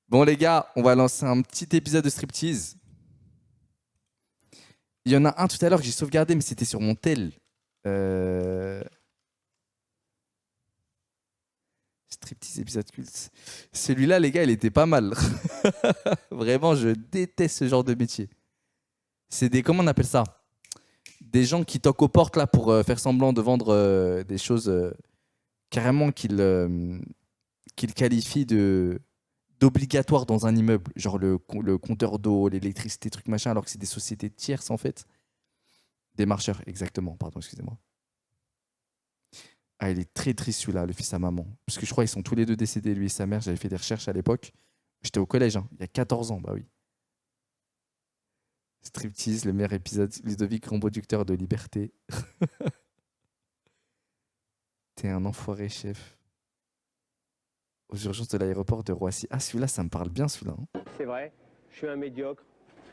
Bon les gars, on va lancer un petit épisode de striptease. Il y en a un tout à l'heure que j'ai sauvegardé, mais c'était sur mon tel. Striptease épisode culte. Celui-là, les gars, il était pas mal. Vraiment, je déteste ce genre de métier. C'est des... Comment on appelle ça? Des gens qui toquent aux portes là pour faire semblant de vendre des choses carrément qu'ils qualifient d'obligatoire dans un immeuble. Genre le compteur d'eau, l'électricité, trucs machin, alors que c'est des sociétés tierces en fait. Des marcheurs, exactement. Pardon, excusez-moi. Ah, il est très triste celui-là, le fils à maman. Parce que je crois qu'ils sont tous les deux décédés, lui et sa mère. J'avais fait des recherches à l'époque. J'étais au collège, hein, il y a 14 ans, bah oui. Striptease, le meilleur épisode. Ludovic, grand producteur de Liberté. T'es un enfoiré, chef. Aux urgences de l'aéroport de Roissy. Ah, celui-là, ça me parle bien, celui-là. Hein. C'est vrai, je suis un médiocre.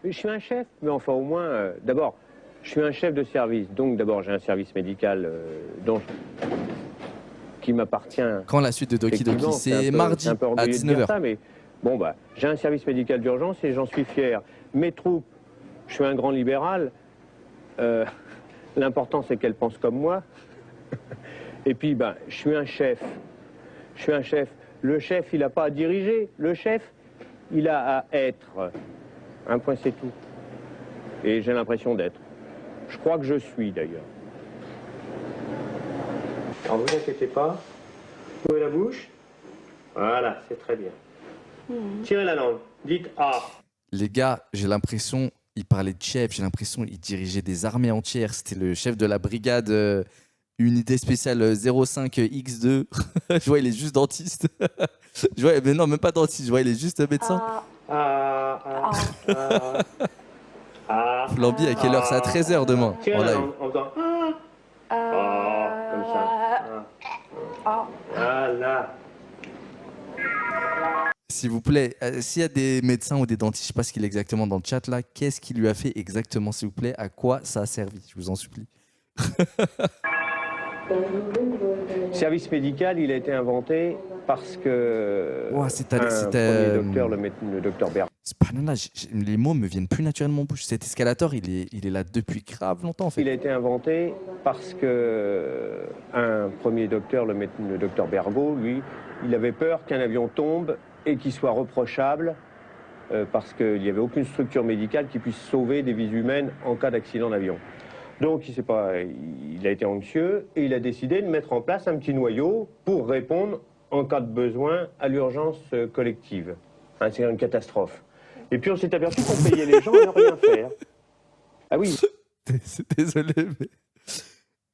Mais je suis un chef, mais enfin au moins, d'abord, je suis un chef de service. Donc d'abord, j'ai un service médical qui m'appartient. Quand la suite de Doki Doki, c'est mardi à 19h. Ça, mais bon, bah, j'ai un service médical d'urgence et j'en suis fier. Mes troupes, je suis un grand libéral. L'important, c'est qu'elles pensent comme moi. Et puis, ben, je suis un chef. Je suis un chef. Le chef, il n'a pas à diriger. Le chef, il a à être. Un point, c'est tout. Et j'ai l'impression d'être. Je crois que je suis, d'ailleurs. Alors, vous inquiétez pas. Ouvrez la bouche. Voilà, c'est très bien. Tirez la langue. Dites « A ». Les gars, j'ai l'impression, il parlait de chef, j'ai l'impression il dirigeait des armées entières. C'était le chef de la brigade unité spéciale 05X2. Je vois, il est juste dentiste. Je vois, mais non, même pas dentiste, je vois, il est juste médecin. Flamby, à quelle heure? C'est à 13h demain. Tirez En la live. langue en faisant comme ça. Voilà. S'il vous plaît, s'il y a des médecins ou des dentistes, je ne sais pas ce qu'il est exactement dans le chat là, qu'est-ce qu'il lui a fait exactement, s'il vous plaît? À quoi ça a servi? Je vous en supplie. Service médical, il a été inventé parce que Wow, premier docteur, le docteur Bernard. Les mots me viennent plus naturellement en bouche. Cet escalator, il est là depuis grave longtemps en fait. Il a été inventé parce que un premier docteur, le docteur Bergot, lui, il avait peur qu'un avion tombe et qu'il soit reprochable parce qu'il n'y avait aucune structure médicale qui puisse sauver des vies humaines en cas d'accident d'avion. Donc il a été anxieux et il a décidé de mettre en place un petit noyau pour répondre en cas de besoin à l'urgence collective. Hein, c'est une catastrophe. Et puis on s'est aperçu qu'on payait les gens à ne rien faire. Ah oui.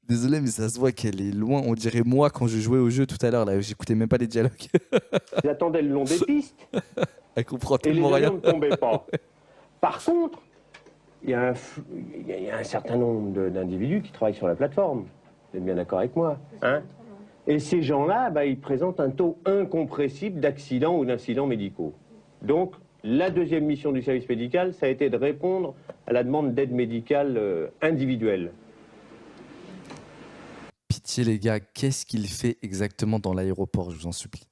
Désolé, mais ça se voit qu'elle est loin. On dirait moi quand je jouais au jeu tout à l'heure. Là, j'écoutais même pas les dialogues. Ils attendaient le long des pistes. Elle comprend et tellement les rien. avions ne tombaient pas. Par contre, il y a un certain nombre d'individus qui travaillent sur la plateforme. Vous êtes bien d'accord avec moi, hein? Et ces gens-là, bah, ils présentent un taux incompressible d'accidents ou d'incidents médicaux. Donc, la deuxième mission du service médical, ça a été de répondre à la demande d'aide médicale individuelle. Pitié les gars, qu'est-ce qu'il fait exactement dans l'aéroport, je vous en supplie?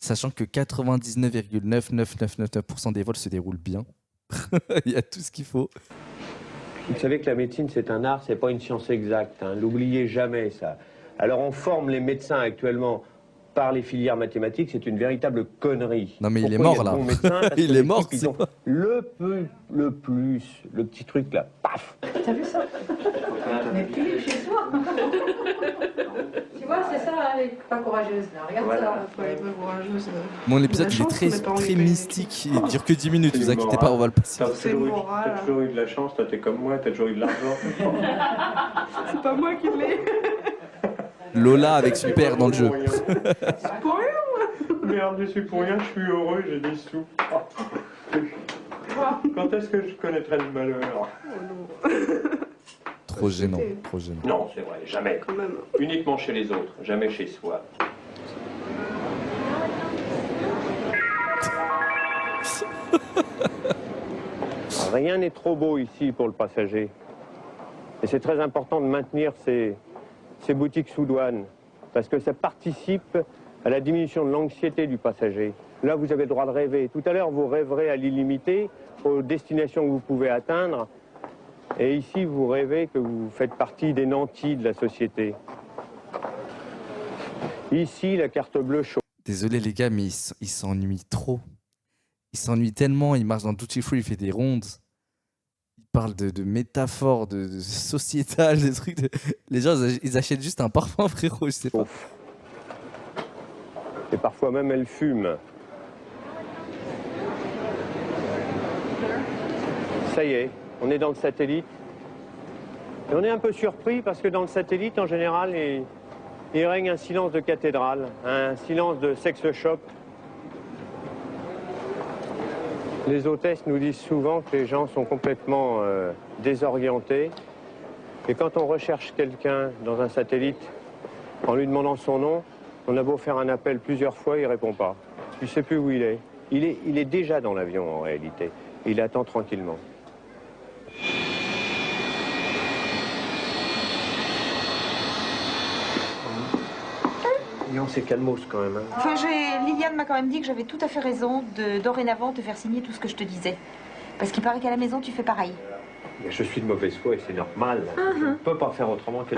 Sachant que 99,99999% des vols se déroulent bien. Il y a tout ce qu'il faut. Vous savez que la médecine, c'est un art, c'est pas une science exacte. Hein. N'oubliez jamais ça. Alors on forme les médecins actuellement par les filières mathématiques, c'est une véritable connerie. Non mais Pourquoi il est mort il y a de là. bons médecins parce Il que est mort. ils ont le petit truc là, paf. T'as vu ça? Mais puis chez soi. Tu vois, c'est ça, elle est pas courageuse là. Regarde Voilà. ça. Faut être courageuse. Bon, l'épisode La il est chance, très, on est pas très enlevé. mystique. Il dure que 10 minutes, C'est vous le inquiétez moral. pas, on va le passer. C'est le moral. T'as toujours eu de la chance, toi t'es comme moi, t'as toujours eu de l'argent. C'est pas moi qui l'ai. Lola avec son père dans le jeu. C'est pour rien. Merde, je suis pour rien, je suis heureux, j'ai des sous. Quand est-ce que je connaîtrai le malheur? Trop gênant, trop gênant. Non, c'est vrai, jamais. Quand même. Uniquement chez les autres, jamais chez soi. Rien n'est trop beau ici pour le passager. Et c'est très important de maintenir ces boutiques sous douane, parce que ça participe à la diminution de l'anxiété du passager. Là, vous avez le droit de rêver. Tout à l'heure, vous rêverez à l'illimité, aux destinations que vous pouvez atteindre. Et ici, vous rêvez que vous faites partie des nantis de la société. Ici, la carte bleue chaude. Désolé les gars, mais il s'ennuie trop. Il s'ennuie tellement, il marche dans Duty Free, il fait des rondes. Il parle de métaphores, de sociétales, des trucs. Les gens, ils achètent juste un parfum, frérot, je sais pas. Ouf. Et parfois même, elle fume. Ça y est, on est dans le satellite. Et on est un peu surpris parce que dans le satellite, en général, il règne un silence de cathédrale, un silence de sex shop. Les hôtesses nous disent souvent que les gens sont complètement désorientés. Et quand on recherche quelqu'un dans un satellite, en lui demandant son nom, on a beau faire un appel plusieurs fois, il ne répond pas. Il ne sait plus où il est. Il est déjà dans l'avion en réalité. Il attend tranquillement. C'est calmos quand même. Hein. Enfin, Liliane m'a quand même dit que j'avais tout à fait raison de dorénavant te faire signer tout ce que je te disais. Parce qu'il paraît qu'à la maison, tu fais pareil. Mais je suis de mauvaise foi et c'est normal. Je ne peux pas faire autrement que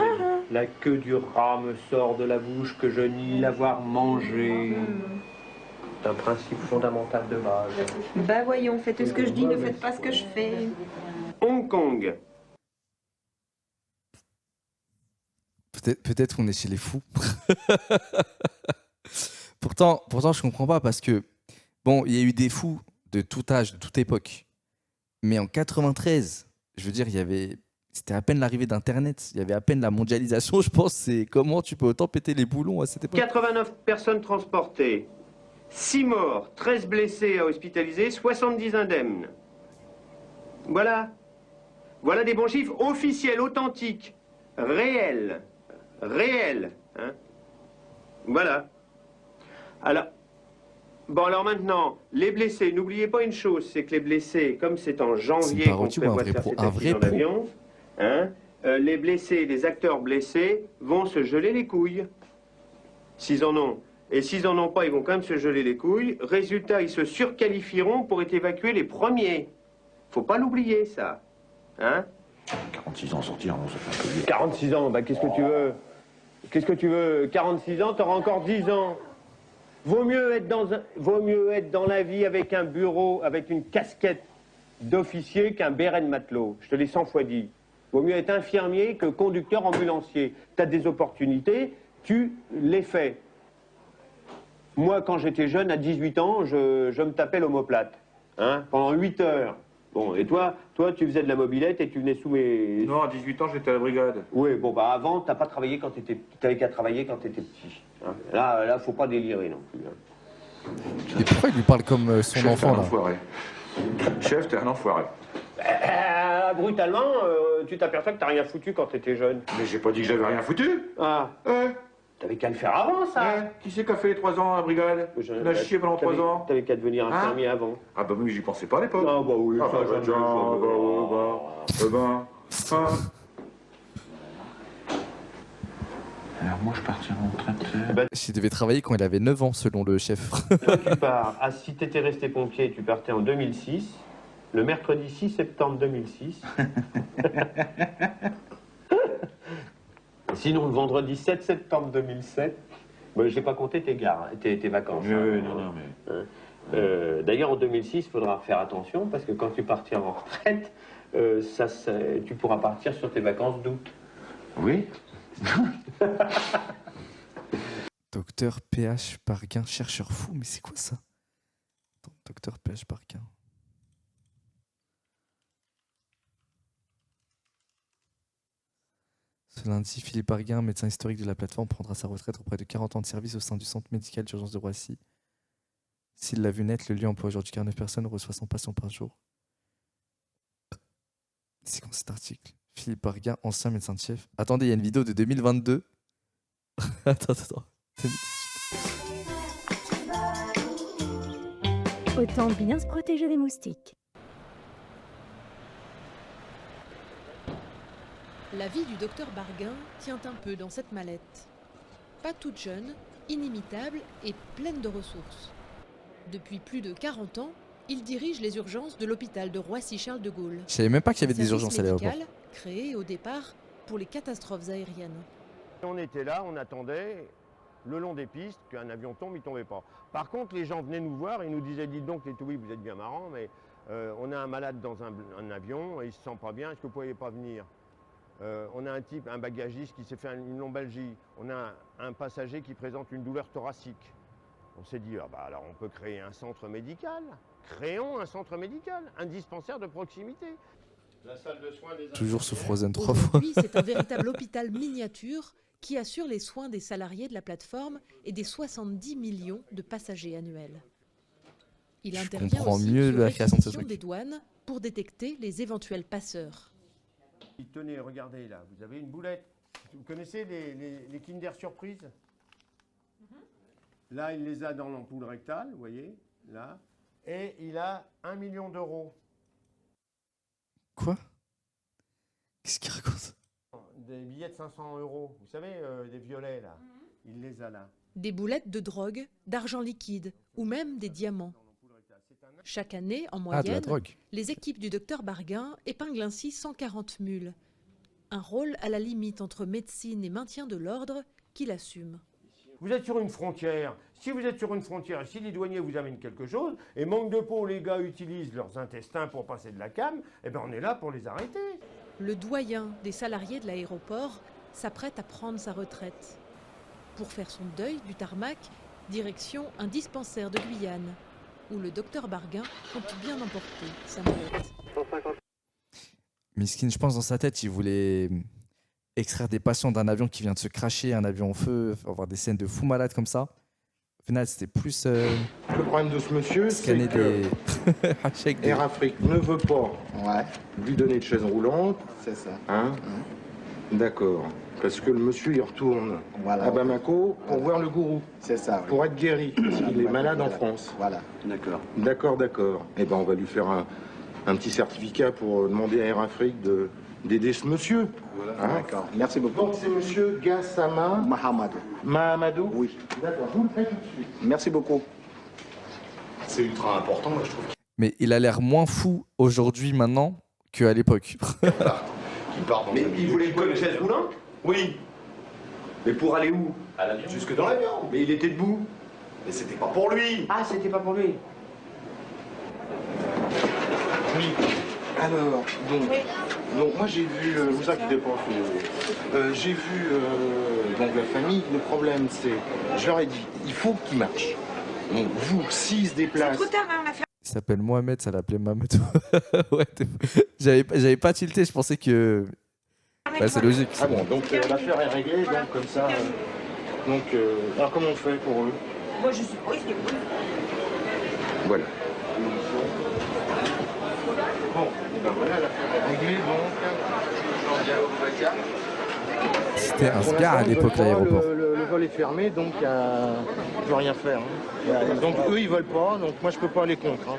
la queue du rat me sort de la bouche que je nie l'avoir mangé. C'est un principe fondamental de base. Bah voyons, faites ce que je dis, ne faites pas ce que je fais. Hong Kong. Peut-être qu'on est chez les fous. pourtant, je comprends pas parce que, bon, il y a eu des fous de tout âge, de toute époque. Mais en 93, je veux dire, c'était à peine l'arrivée d'Internet, il y avait à peine la mondialisation, je pense. C'est comment tu peux autant péter les boulons à cette époque. 89 personnes transportées, 6 morts, 13 blessés à hospitaliser, 70 indemnes. Voilà. Voilà des bons chiffres officiels, authentiques, réels. Réels. Hein. Voilà. Alors maintenant, les blessés, n'oubliez pas une chose, c'est que les blessés, comme c'est en janvier qu'on prévoit de faire cet accident d'avion, hein, les blessés, les acteurs blessés vont se geler les couilles. S'ils en ont. Et s'ils en ont pas, ils vont quand même se geler les couilles. Résultat, ils se surqualifieront pour être évacués les premiers. Faut pas l'oublier, ça. Hein? 46 ans sortir, ça fait un peu vieux. 46 ans, bah qu'est-ce que tu veux? Qu'est-ce que tu veux? 46 ans, t'auras encore 10 ans. Vaut mieux être dans la vie avec un bureau, avec une casquette d'officier qu'un béret de matelot. Je te l'ai 100 fois dit. Vaut mieux être infirmier que conducteur ambulancier. Tu as des opportunités, tu les fais. Moi, quand j'étais jeune, à 18 ans, je me tapais l'omoplate. Hein, pendant 8 heures. Bon, et toi, tu faisais de la mobilette et tu venais sous mes... Non, à 18 ans, j'étais à la brigade. Oui, bon, bah avant, t'as pas travaillé quand t'avais qu'à travailler quand t'étais petit. Hein. Là, faut pas délirer non plus. Hein. Et pourquoi il lui parle comme son Chef, enfant, t'es un là? enfoiré. Chef, t'es un enfoiré. Brutalement, tu t'aperçois que t'as rien foutu quand t'étais jeune. Mais j'ai pas dit que j'avais rien foutu. Ah, t'avais qu'à le faire avant, ça. Qui c'est qui a fait les 3 ans à la brigade? On a chié pendant 3 ans. T'avais qu'à devenir infirmier avant. Ah bah oui, j'y pensais pas à l'époque. Ah bah oui, Ah ça, bah j'en ai tiens, Alors moi, je partirai en retraite. Il devait travailler quand il avait 9 ans, selon le chef. Toi, tu pars. Ah, si t'étais resté pompier, tu partais en 2006. Le mercredi 6 septembre 2006. Sinon, le vendredi 7 septembre 2007. Bah, je n'ai pas compté tes vacances. Non, mais... D'ailleurs, en 2006, il faudra faire attention parce que quand tu partiras en retraite, tu pourras partir sur tes vacances d'août. Oui. Docteur PH Parguin, chercheur fou, mais c'est quoi ça? Docteur PH Parguin. Ce lundi, Philippe Parguin, médecin historique de la plateforme, prendra sa retraite après de 40 ans de service au sein du centre médical d'urgence de Roissy. S'il l'a vu naître, le lieu emploie aujourd'hui 49 personnes, reçoit 100 patients par jour. C'est quoi cet article? Philippe Parguin, ancien médecin de chef. Attendez, il y a une vidéo de 2022. Attends. Autant bien se protéger des moustiques. La vie du docteur Parguin tient un peu dans cette mallette. Pas toute jeune, inimitable et pleine de ressources. Depuis plus de 40 ans, il dirige les urgences de l'hôpital de Roissy-Charles de Gaulle. Je savais même pas qu'il y avait des Service urgences à l'aéroport. médical créé au départ pour les catastrophes aériennes. On était là, on attendait le long des pistes qu'un avion tombe, il ne tombait pas. Par contre, les gens venaient nous voir, ils nous disaient, dites donc les touris, vous êtes bien marrants, mais on a un malade dans un avion et il ne se sent pas bien, est-ce que vous ne pourriez pas venir? On a un bagagiste qui s'est fait une lombalgie. On a un passager qui présente une douleur thoracique. On s'est dit, ah bah alors on peut créer un centre médical. Créons un centre médical, un dispensaire de proximité. La salle de soins des Toujours sous Frozen 3 fois. Aujourd'hui, c'est un véritable hôpital miniature qui assure les soins des salariés de la plateforme et des 70 millions de passagers annuels. Il Je intervient comprends aussi mieux sur la création de ce réquisition truc. des douanes pour détecter les éventuels passeurs. Tenez, regardez là, vous avez une boulette. Vous connaissez les Kinder Surprise? Là, il les a dans l'ampoule rectale, vous voyez, là. Et il a 1 million d'euros. Quoi? Qu'est-ce qu'il raconte? Des billets de 500 euros. Vous savez, des violets là. Il les a là. Des boulettes de drogue, d'argent liquide ou même des diamants. Chaque année, en Ah, de la moyenne, drogue. les équipes du docteur Barguin épinglent ainsi 140 mules. Un rôle à la limite entre médecine et maintien de l'ordre qu'il assume. Vous êtes sur une frontière. Si vous êtes sur une frontière et si les douaniers vous amènent quelque chose, et manque de peau, les gars utilisent leurs intestins pour passer de la cam, eh ben on est là pour les arrêter. Le doyen des salariés de l'aéroport s'apprête à prendre sa retraite. Pour faire son deuil du tarmac, direction un dispensaire de Guyane, où le docteur Barguin compte bien emporter sa mallette. Miskin, je pense dans sa tête, il voulait extraire des patients d'un avion qui vient de se cracher, un avion en feu, avoir des scènes de fou malade comme ça. Au final, c'était plus Le problème de ce monsieur, c'est scanner que des hashtags. Air Afrique ne veut pas lui donner de chaise roulante. C'est ça. Hein D'accord. Parce que le monsieur, il retourne Voilà. à Bamako pour voir le gourou, C'est ça. pour être guéri, parce qu'il est malade en France. Voilà. D'accord, d'accord. Eh ben, on va lui faire un petit certificat pour demander à Air Afrique d'aider ce monsieur. Hein D'accord. Merci beaucoup. Donc, c'est monsieur Gassama Mahamadou. Mahamadou. Oui. D'accord, je vous le fais tout de suite. Merci beaucoup. C'est ultra important, moi, je trouve. Mais il a l'air moins fou aujourd'hui, maintenant, qu'à l'époque. Qu'il part dans Mais un il milieu. voulait quoi, une chaise roulante? Oui, Mais pour aller où? à l'avion. Jusque dans l'avion. Mais il était debout. Mais c'était pas pour lui. Ah, c'était pas pour lui. Oui. Alors, donc moi j'ai vu, vous inquiétez pas, j'ai vu donc la famille. Le problème c'est, je leur ai dit, il faut qu'il marche. Donc vous, s'ils se C'est déplacent, trop tard, hein, on a fait. Il s'appelle Mohamed, ça l'appelait Mamadou. Ouais, j'avais pas tilté, je pensais que. Bah, c'est logique. ah bon, donc l'affaire est réglée, donc comme ça. Donc, alors comment on fait pour eux? Moi, je suis pas ici. Voilà. Bon, et ben voilà, l'affaire est réglée, donc. C'était un Pour scar à l'instant, ils l'époque, veulent pas, l'aéroport. le vol est fermé, donc je peux rien faire. Hein. Donc eux, ils veulent pas, donc moi, je peux pas aller contre. Hein.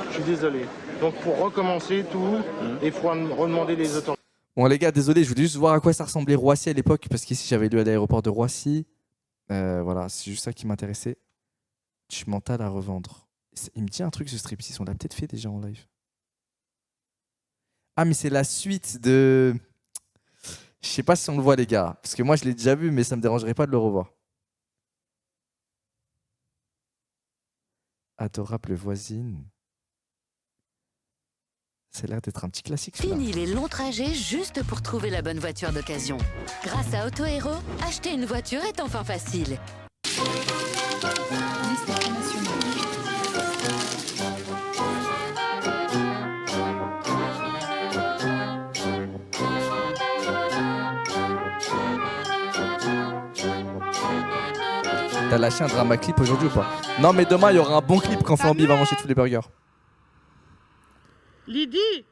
Je suis désolé. Donc pour recommencer tout, il faut redemander les autorités. Bon, les gars, désolé, je voulais juste voir à quoi ça ressemblait Roissy à l'époque, parce qu'ici, j'avais lu à l'aéroport de Roissy. Voilà, c'est juste ça qui m'intéressait. Je suis mental à revendre. Il me dit un truc, ce striptease, on l'a peut-être fait déjà en live. Ah, mais c'est la suite de. Je sais pas si on le voit, les gars, parce que moi, je l'ai déjà vu, mais ça me dérangerait pas de le revoir. Adorable voisine. Ça a l'air d'être un petit classique. celui-là. Fini les longs trajets juste pour trouver la bonne voiture d'occasion. Grâce à Auto Hero, acheter une voiture est enfin facile. T'as lâché un drama clip aujourd'hui ou pas? Non, mais demain, il y aura un bon clip quand Flamby va manger tous les burgers. Lydie.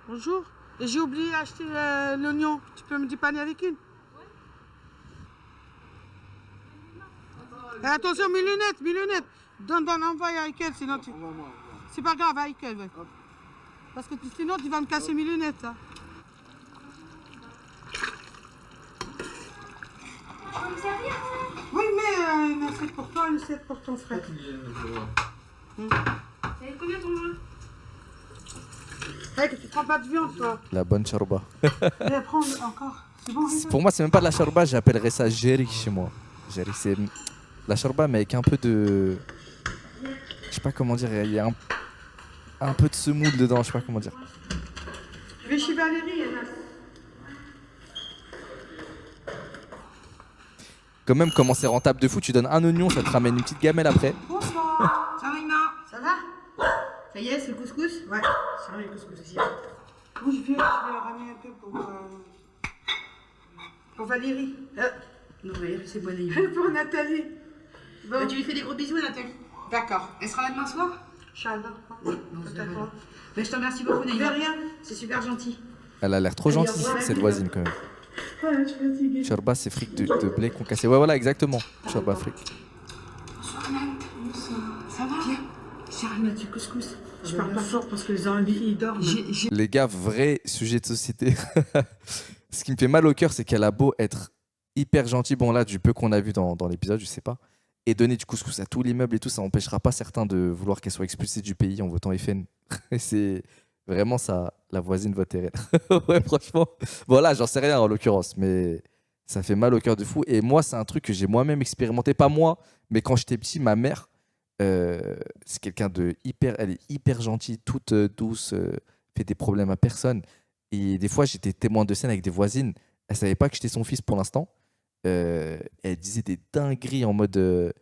Bonjour. J'ai oublié d'acheter l'oignon. Tu peux me dépanner avec une? Et attention, mes lunettes. Donne, envoie avec elle, sinon tu... C'est pas grave, avec elle, ouais. Parce que sinon, tu vas me casser mes lunettes, ça. Oui, mais une assiette pour toi, une assiette pour ton frère. Et combien ton jeu? Hey, tu prends pas de viande, toi. La bonne shorba. Viens prendre encore. C'est bon, Pour moi, c'est même pas de la shorba, j'appellerais ça jerry chez moi. Jerry, c'est la shorba, mais avec un peu de. Je sais pas comment dire, il y a un peu de semoule dedans, je sais pas comment dire. Je vais chez Valérie, Anas. Quand même, comment c'est rentable de fou, tu donnes un oignon, ça te ramène une petite gamelle après. Bonsoir. Ça va, Ima? Ça va? Ça y est, c'est le couscous? Ouais, c'est vrai, le couscous aussi. Bon, je vais ramener un peu pour Valérie. Non, Valérie, c'est bonne Pour Nathalie. Bon. Tu lui fais des gros bisous, Nathalie. D'accord. Elle sera là demain soir? Inch'Allah. Peut-être. Mais je te remercie beaucoup, De Naïma. rien. C'est super gentil. Elle a l'air trop gentille, cette voisine quand même. Ouais, je suis fatiguée. Shorba, c'est fric de blé concassé. Ouais, voilà, exactement. Shorba fric. Bonsoir, Nat. Ça va? Viens. J'ai ramené du couscous. Je parle pas fort parce que les Arabies, ils dorment. Les gars, vrai sujet de société. Ce qui me fait mal au cœur, c'est qu'elle a beau être hyper gentille. Bon, là, du peu qu'on a vu dans l'épisode, je sais pas. Et donner du couscous à tout l'immeuble et tout, ça n'empêchera pas certains de vouloir qu'elle soit expulsée du pays en votant FN. Et c'est vraiment ça, la voisine vote RN. Ouais, franchement. Bon, là, j'en sais rien en l'occurrence, mais ça fait mal au cœur de fou. Et moi, c'est un truc que j'ai moi-même expérimenté. Pas moi, mais quand j'étais petit, ma mère, c'est quelqu'un de hyper. Elle est hyper gentille, toute douce, fait des problèmes à personne. Et des fois, j'étais témoin de scène avec des voisines. Elle savait pas que j'étais son fils pour l'instant. Elle disait des dingueries en mode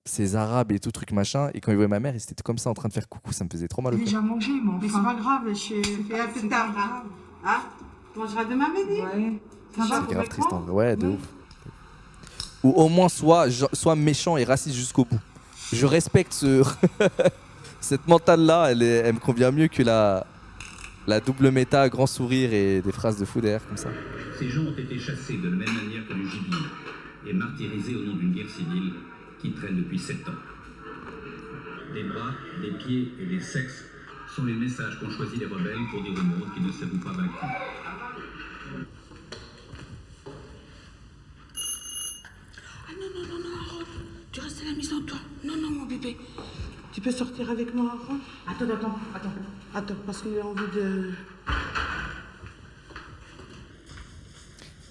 c'est arabe et tout truc machin, et quand il voyait ma mère, il était comme ça en train de faire coucou, ça me faisait trop mal au J'ai cœur. déjà mangé, mais enfin. Mais c'est pas grave, je fais un peu tard. Hein? Tu mangeras demain midi? Ouais. C'est grave triste en vrai, ouais, de ouf. Ou au moins soit méchant et raciste jusqu'au bout. Je respecte cette mentale-là, elle me convient mieux que la double méta, grand sourire et des phrases de fou derrière comme ça. Ces gens ont été chassés de la même manière que le gibier et martyrisés au nom d'une guerre civile qui traîne depuis 7 ans. Des bras, des pieds et des sexes sont les messages qu'ont choisi les rebelles pour dire au monde qu'ils ne s'avouent pas vaincus. Ah non, Aaron, tu restes à la maison, toi. Non, mon bébé. Tu peux sortir avec moi, Aaron? Attends, parce qu'il a envie de...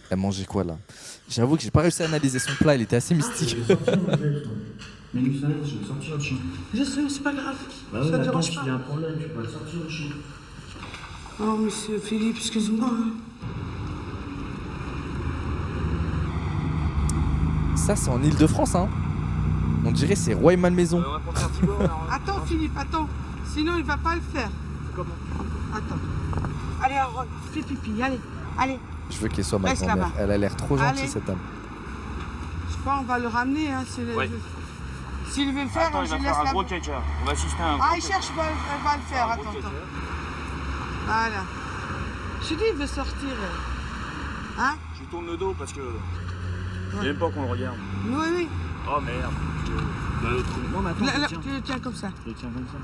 Elle mangeait quoi là? J'avoue que j'ai pas réussi à analyser son plat, il était assez mystique. Mais nous, je vais sortir le chien. Je sais, c'est pas grave. Bah ça ouais, te dérange pas. Il y a un problème, tu peux pas sortir le chien. Oh, monsieur Philippe, excuse-moi. Ça, c'est en Ile-de-France, hein. On dirait c'est Roi et Malmaison. Attends, Philippe, attends. Sinon, il va pas le faire. Comment? Attends. Allez, Aaron, fais pipi, allez. Je veux qu'elle soit ma Reste grand-mère. là-bas. Elle a l'air trop gentille, Allez. cette dame. Je sais pas, on va le ramener, hein, s'il veut le faire. Attends, il va faire un gros caca. On va assister à un gros il cherche, il va le faire, attends. Voilà. Je te dis, il veut sortir. Hein? Je lui tourne le dos parce que... J'aime pas qu'on le regarde. Oui. Oh merde. Non, mais attends, Tu le tiens comme ça. je le tiens comme ça.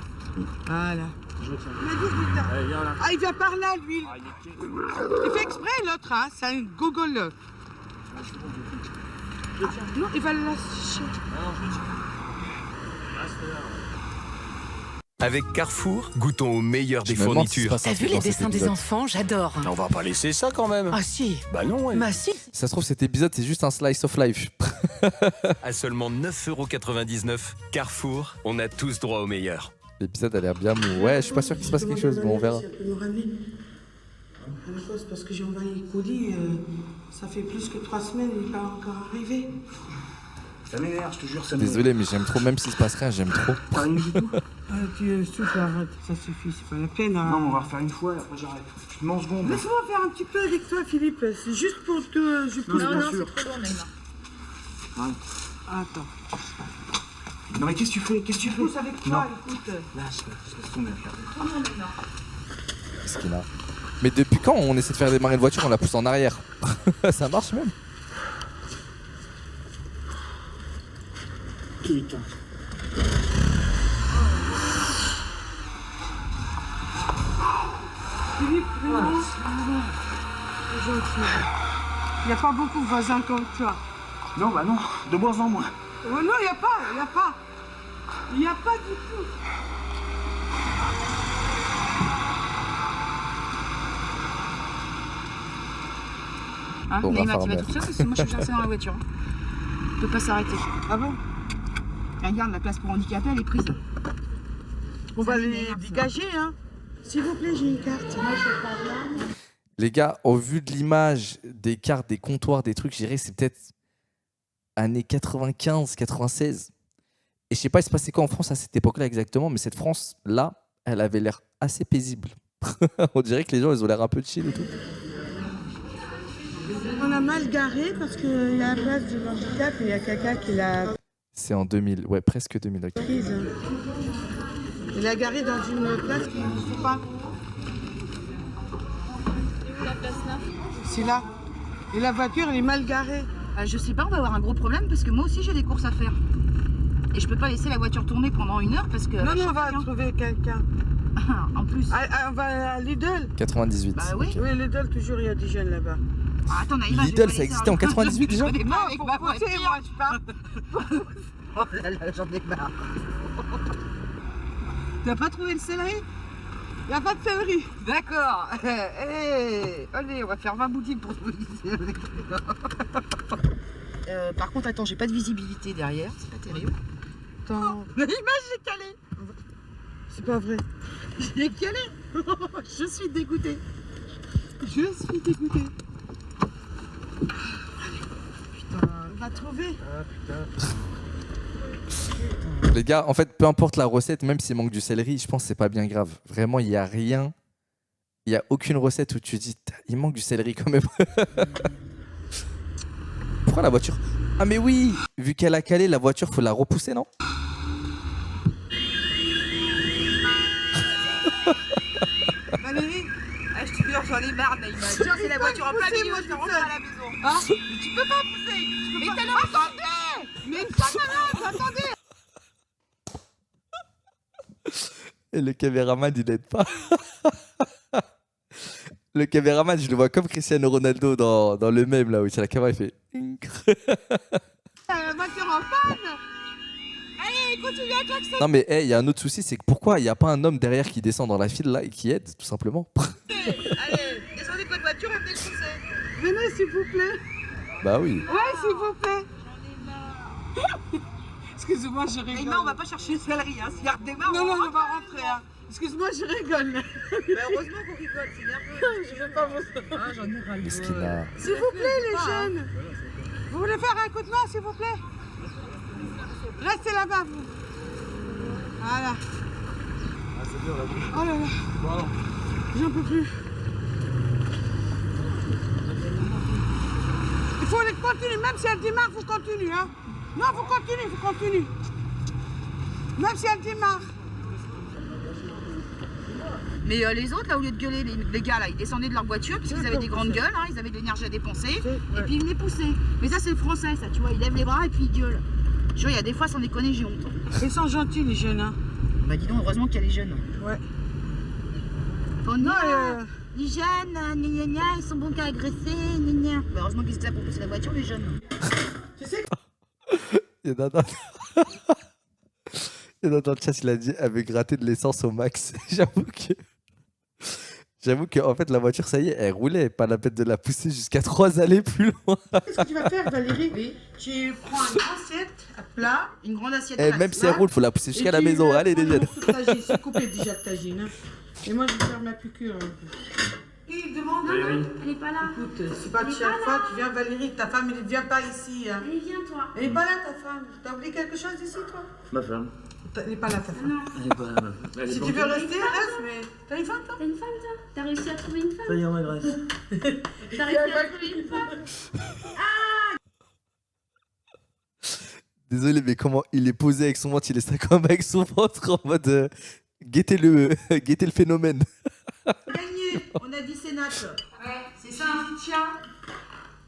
Voilà. Je le tiens. Il m'a dit, putain. Allez, viens là. Ah, il vient par là, lui. Ah, il est... Il fait exprès, l'autre, hein. C'est un gogol. Non, il va le lâcher. Non, je le tiens. Reste là. Avec Carrefour, goûtons au meilleur des Je me demande fournitures. si c'est pas T'as vu les dans cet dessins des épisode. enfants? J'adore. On va pas laisser ça quand même. Ah si. Bah non, ouais. Bah si. Ça se trouve, cet épisode, c'est juste un slice of life. À seulement 9,99 €, Carrefour, on a tous droit au meilleur. L'épisode a l'air bien mou. Ouais, je suis pas sûr qu'il se passe quelque chose. Bon, on verra. Si elle peut nous ramener. À la cause, parce que j'ai envoyé le colis, ça fait plus que 3 semaines, il n'est pas encore arrivé. Ça m'énerve, je te jure, ça m'énerve. Désolé, mais j'aime trop, même s'il se passe rien, j'aime trop. T'as rien du tout? Tu souffles, arrête. Ça suffit, c'est pas la peine. Hein. Non, mais on va refaire une fois et après j'arrête. Je te mets en seconde. Laisse-moi faire un petit peu avec toi, Philippe. C'est juste pour te... Je pousse Non, pas. c'est trop lourd, Naïma. Ouais. Attends. Non, mais qu'est-ce que tu fais? Je pousse avec toi, écoute. Laisse tomber, regarde. Non, Naïma. Ce qu'il a. Mais depuis quand on essaie de faire démarrer une voiture, on la pousse en arrière? Ça marche même. Putain. Philippe, vraiment, c'est gentil. Il n'y a pas beaucoup de voisins comme toi. Non, bah non, de moins en moins. Oh non, il n'y a pas, il n'y a pas. Il n'y a pas du tout. Hein, Bon, mais Raphaël. tu vas toute seule parce que moi je suis restée dans la voiture. On peut pas s'arrêter. Ah bon? Regarde, la place pour handicapés, elle est prise. On va les dégager, hein. S'il vous plaît, j'ai une carte. Moi, je parle là. Les gars, au vu de l'image, des cartes, des comptoirs, des trucs, je dirais que c'est peut-être années 95, 96. Et je sais pas, il se passait quoi en France à cette époque-là exactement, mais cette France-là, elle avait l'air assez paisible. On dirait que les gens, ils ont l'air un peu chill et tout. On a mal garé parce qu'il y a la place de handicap et il y a quelqu'un qui l'a C'est en 2000, ouais, presque 2000. Ok. prise. Il a garé dans une place qu'il ne faut pas. Et où la place là? C'est là. Et la voiture, elle est mal garée. Je sais pas, on va avoir un gros problème parce que moi aussi j'ai des courses à faire. Et je peux pas laisser la voiture tourner pendant 1 heure parce que. Non, non, on va trouver quelqu'un. En plus. On va à Lidl. 98. Bah oui. Oui, Lidl, toujours, il y a des jeunes là-bas. Ah, attends, Naïma, je vais Lidl, pas ça laisser existait un- en 98 déjà? Je connais pas Non, avec pour ma pousser, voiture. moi, je parle. Oh là là, j'en ai marre. T'as pas trouvé le céleri? Il n'y a pas de céleri. D'accord. Allez, on va faire 20 boutiques pour trouver du céleri. Par contre, attends, j'ai pas de visibilité derrière, c'est pas terrible. Attends. L'image, j'ai calé. C'est pas vrai. J'ai calé. Je suis dégoûtée. Je suis dégoûtée. Putain, on va trouver. Les gars, en fait, peu importe la recette, même s'il manque du céleri, je pense que c'est pas bien grave. Vraiment, il n'y a rien. Il n'y a aucune recette où tu dis, il manque du céleri quand même. Pourquoi la voiture? Ah mais oui, vu qu'elle a calé, la voiture, faut la repousser, non? Valérie, Je te jure, j'en ai marre, Naïma. Tiens, c'est la voiture en plein milieu, je te rentre à la maison. Hein? Mais tu peux pas pousser. Mais t'as l'air attendez. Mais ça malade, attendez. Et le caméraman, il n'aide pas. Le caméraman, je le vois comme Cristiano Ronaldo dans le mème, là où c'est la caméra, il fait... La voiture en panne. Allez, continue à klaxonner. Non mais il y a un autre souci, c'est que pourquoi il n'y a pas un homme derrière qui descend dans la file là et qui aide, tout simplement? Allez, descendez de votre voiture et venez le pousser. Venez, s'il vous plaît. Bah oui. Ouais, s'il vous plaît. Excusez-moi, je rigole. Naïma, on va pas chercher le céleri, hein. S'il y a redémarre, Non, non, on va rentrer. Hein. Excuse-moi, je rigole. Mais heureusement qu'on rigole, c'est nerveux. Je veux pas vous... Ah, j'en ai ras le Mesquina. S'il vous plaît, les jeunes. Vous voulez faire un coup de main, s'il vous plaît? Restez là-bas, vous. Voilà. Oh là là. J'en peux plus. Il faut les continuer, même si elle démarre, vous continuez, hein. Non, vous continuez. Même si elle démarre. Mais les autres, là, au lieu de gueuler, les gars, là, ils descendaient de leur voiture parce qu'ils avaient des grandes gueules, hein, ils avaient de l'énergie à dépenser, et puis ils venaient pousser. Mais ça, c'est le français, ça, tu vois, ils lèvent les bras et puis ils gueulent. Je vois, il y a des fois, sans déconner, j'ai honte. Ils sont gentils, les jeunes, hein. Bah, dis donc, heureusement qu'il y a les jeunes. Ouais. Oh non, les jeunes, gna gna gna, ils sont bons qu'à agresser, gna gna. Bah, heureusement qu'ils étaient là pour pousser la voiture, les jeunes. Il y en a dans... Il y en a dans le chat, il a dit, elle veut gratter de l'essence au max. J'avoue que en fait la voiture ça y est elle roulait, pas la peine de la pousser jusqu'à 3 allées plus loin. Qu'est-ce que tu vas faire, Valérie? Oui. Tu prends une assiette à plat, Une grande assiette Et à même si elle roule, faut la pousser jusqu'à et la tu maison. vas Allez les prendre jeunes. toute ta gine, c'est coupé déjà de tagine. Hein. Et moi je vais faire ma piqûre. Il demande. Elle est pas là. Écoute, c'est pas de Elle est chaque pas fois, là. tu viens Valérie, ta femme elle ne vient pas ici. Hein. Allez, viens, toi. Elle n'est pas là ta femme. T'as oublié quelque chose ici toi? Ma femme. Elle n'est pas là ta femme. Non. Elle est pas là. Elle est Si pas tu veux là. rester, reste, mais. T'as une femme toi? T'as une femme, toi? T'as réussi à trouver une Ça femme? y est, on m'agresse. T'as réussi à trouver une femme? Désolé mais comment il est posé avec son ventre, il est ça comme avec son ventre en mode guettez le phénomène. Gagné, on a dit Sénat. Ouais, C'est ça. Tiens.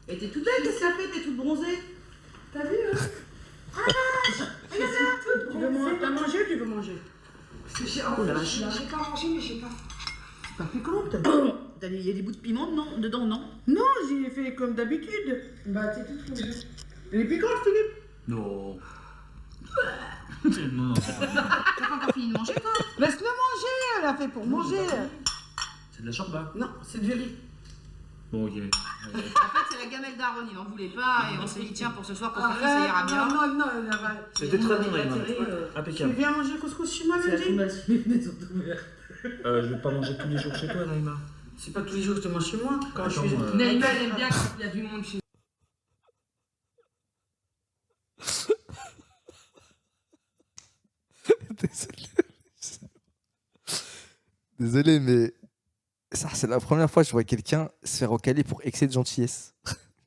Et t'es toute belle, qu'est-ce que ça fait? T'es toute bronzée. T'as vu, hein? Tu veux t'as mangé ou tu veux manger? J'ai pas mangé, mais j'ai pas. C'est pas piquante. Il y a des bouts de piment dedans, non? Non, j'ai fait comme d'habitude. Bah, t'es toute rouge. Elle est piquante, Philippe? Non. Non, T'as pas encore fini de manger, toi? Laisse-le manger, elle a fait pour manger. c'est de la chorba. Non, c'est du riz. Bon, ok. En fait, c'est la gamelle d'Aaron, il en voulait pas et on s'est dit, tiens, pour ce soir, pour faire ça ira bien. Non, elle va. C'était très bon, Naïma. Tu Impeccable. viens manger couscous chez moi, lundi? Je vais pas manger tous les jours chez toi, Naïma. C'est pas tous les jours que je te mange chez moi. Quand je suis. Naïma, elle aime bien quand il y a du monde chez Désolé, mais ça, c'est la première fois que je vois quelqu'un se faire recaler pour excès de gentillesse.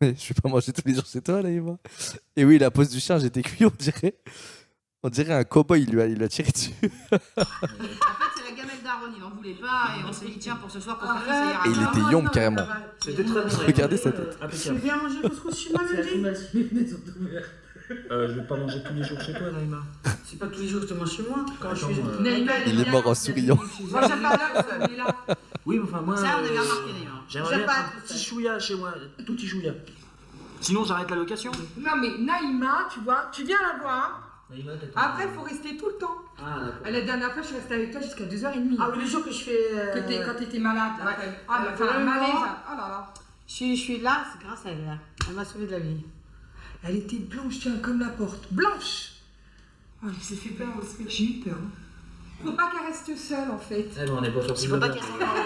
Mais je vais pas manger tous les jours chez toi, Naïma. Et oui, la pose du chien, j'étais cuit, on dirait. On dirait un cow-boy, il lui a tiré dessus. En fait, c'est la gamelle d'Aaron, il en voulait pas et on s'est dit, tiens, pour ce soir, pour faire ça ira Et bien. il était yombe carrément. C'était très bon. Regardez sa tête. Tu viens manger couscous chez moi, lundi? Je vais pas manger tous les jours chez toi, Naïma. C'est pas tous les jours que je te mange chez moi. Quand je suis. Naïma, Il est mort en souriant. Moi, j'aime pas là. Oui, mais enfin, moi. Ça, on avait remarqué, Naïma. J'aimerais bien un petit chouïa chez moi. Tout petit chouïa. Sinon, j'arrête la location. Non, mais Naïma, tu vois, tu viens la voir. Naïma, Après, il faut rester tout le temps. Ah, d'accord. La dernière fois, je suis restée avec toi jusqu'à 2h30. Ah oui, le jour que je fais. Quand t'étais malade. Là, ah, bah, t'as un malaise. Oh là là. Je suis là, c'est grâce à elle. Là. Elle m'a sauvé de la vie. Elle était blanche, tiens, comme la porte. Blanche. Oh, elle s'est fait peur aussi. J'ai eu peur. Faut pas qu'elle reste seule, en fait. Eh ben, on n'est pas sorti Il de faut pas l'auberge. qu'elle s'endorme.